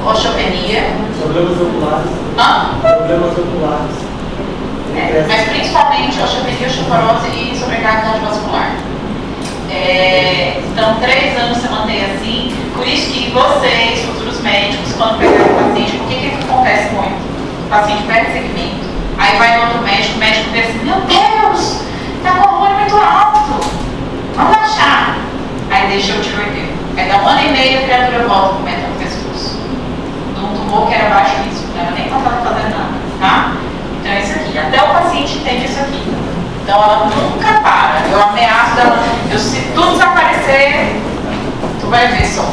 Osteopenia. Problemas oculares. Problemas oculares. Mas principalmente osteopenia, osteoporose e sobrecarga cardiovascular. Então, 3 anos você mantém assim. Por isso que vocês, futuros médicos, quando pegarem o paciente, por que acontece muito? O paciente perde segmento. Aí vai no outro médico, o médico vê assim, meu Deus, tá com o hormônio muito alto. Vamos baixar. Aí deixa o tiroideu. Aí dá 1 ano e meio, a criatura volta com meta no pescoço. De um tumor que era baixo risco, não era nem passado fazendo nada, tá? Então é isso aqui. Até o paciente entende isso aqui. Então ela nunca para. Eu ameaço ela. Se tudo desaparecer, tu vai ver só.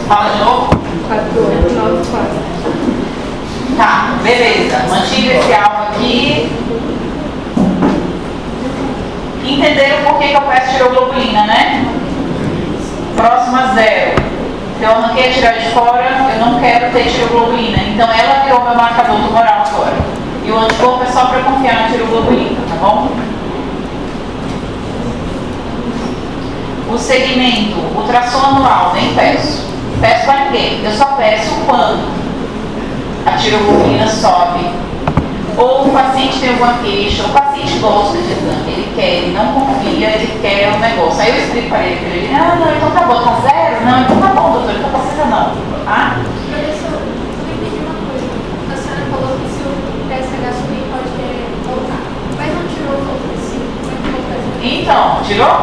Fala de novo. 4894. Tá, beleza. Mantive esse alvo aqui. Entenderam por que eu peço tireoglobulina, né? Próximo a 0. Se eu arranquei a tireoide fora, eu não quero ter tireoglobulina. Então ela virou meu marcador tumoral agora. E o anticorpo é só para confiar na tireoglobulina, tá bom? O segmento, ultrassom anual, nem peço. Peço para ninguém. Eu só peço quando a tireoglobulina sobe. Ou o paciente tem alguma queixa, o paciente gosta de exame, ele quer, ele não confia, ele quer um negócio. Aí eu explico para ele, não, então tá bom, tá 0? Não, então tá bom, doutor, então precisa não. Tá? Professor, eu me pedi uma coisa. A senhora falou que se o TSH subir pode voltar. Mas não tirou o ofensivo, como é que volta? Então, tirou?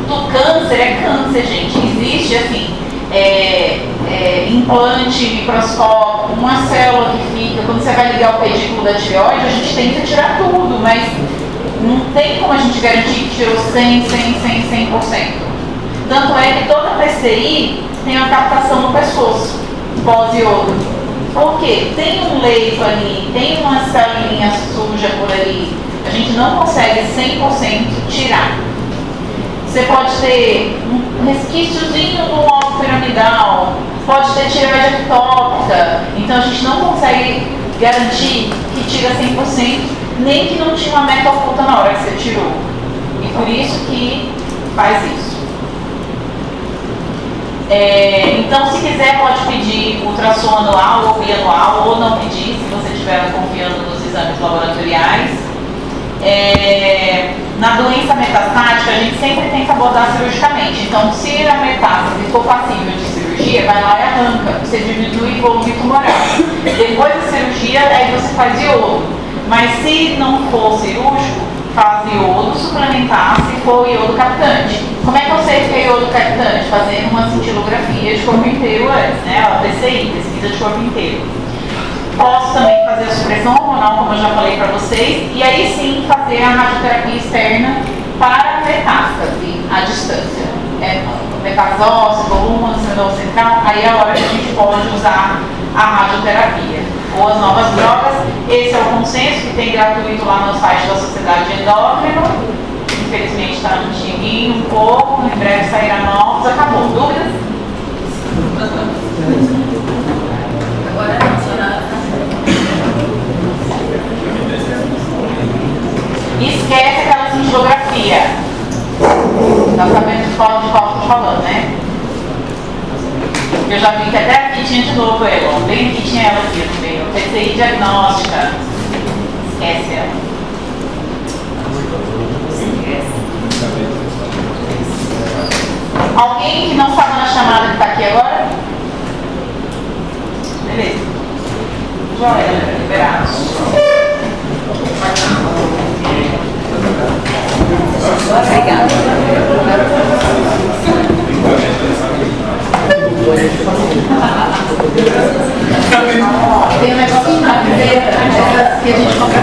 Do câncer é câncer, gente. Existe assim, implante microscópico, uma célula que fica, quando você vai ligar o pedículo da tireoide, a gente tenta tirar tudo, mas não tem como a gente garantir que tirou 100%. Tanto é que toda PCI tem uma captação no pescoço, pós-iodo. Por quê? Tem um leito ali, tem uma célulinha suja por ali, a gente não consegue 100% tirar. Você pode ter um resquíciozinho no lobo piramidal, pode ter tireoide ectópica, então a gente não consegue garantir que tira 100%, nem que não tinha uma meta oculta na hora que você tirou. E por isso que faz isso. Então, se quiser, pode pedir ultrassom anual ou bianual, ou não pedir, se você estiver confiando nos exames laboratoriais. Na doença metastática, a gente sempre tem que abordar cirurgicamente. Então, se a metástase for passível de cirurgia, vai lá e arranca. Você diminui o volume tumoral. Depois da cirurgia, aí você faz iodo. Mas se não for cirúrgico, faz iodo suplementar se for iodo captante. Como é que eu sei que é iodo captante? Fazendo uma cintilografia de corpo inteiro antes, né? A PCI, pesquisa de corpo inteiro. Posso também fazer a supressão hormonal, como eu já falei para vocês, e aí sim fazer a radioterapia externa para metástase à distância. Metástase óssea, volume, sinal central, aí é a hora que a gente pode usar a radioterapia. Ou as novas drogas, esse é o consenso que tem gratuito lá no site da Sociedade Endócrino. Infelizmente está antiguinho um pouco, em breve sairá novos, acabou. Dúvidas? Agora é nacional. Esquece aquela cintilografia. Tá sabendo de qual estou falando, né? Eu já vi que até aqui tinha de novo ela, ó. Bem aqui tinha ela aqui também, ó. PCI diagnóstica. Esquece ela. Alguém que não estava na chamada que está aqui agora? Beleza. Joia, liberado. Obrigada. Tem um negócio na primeira que a gente compra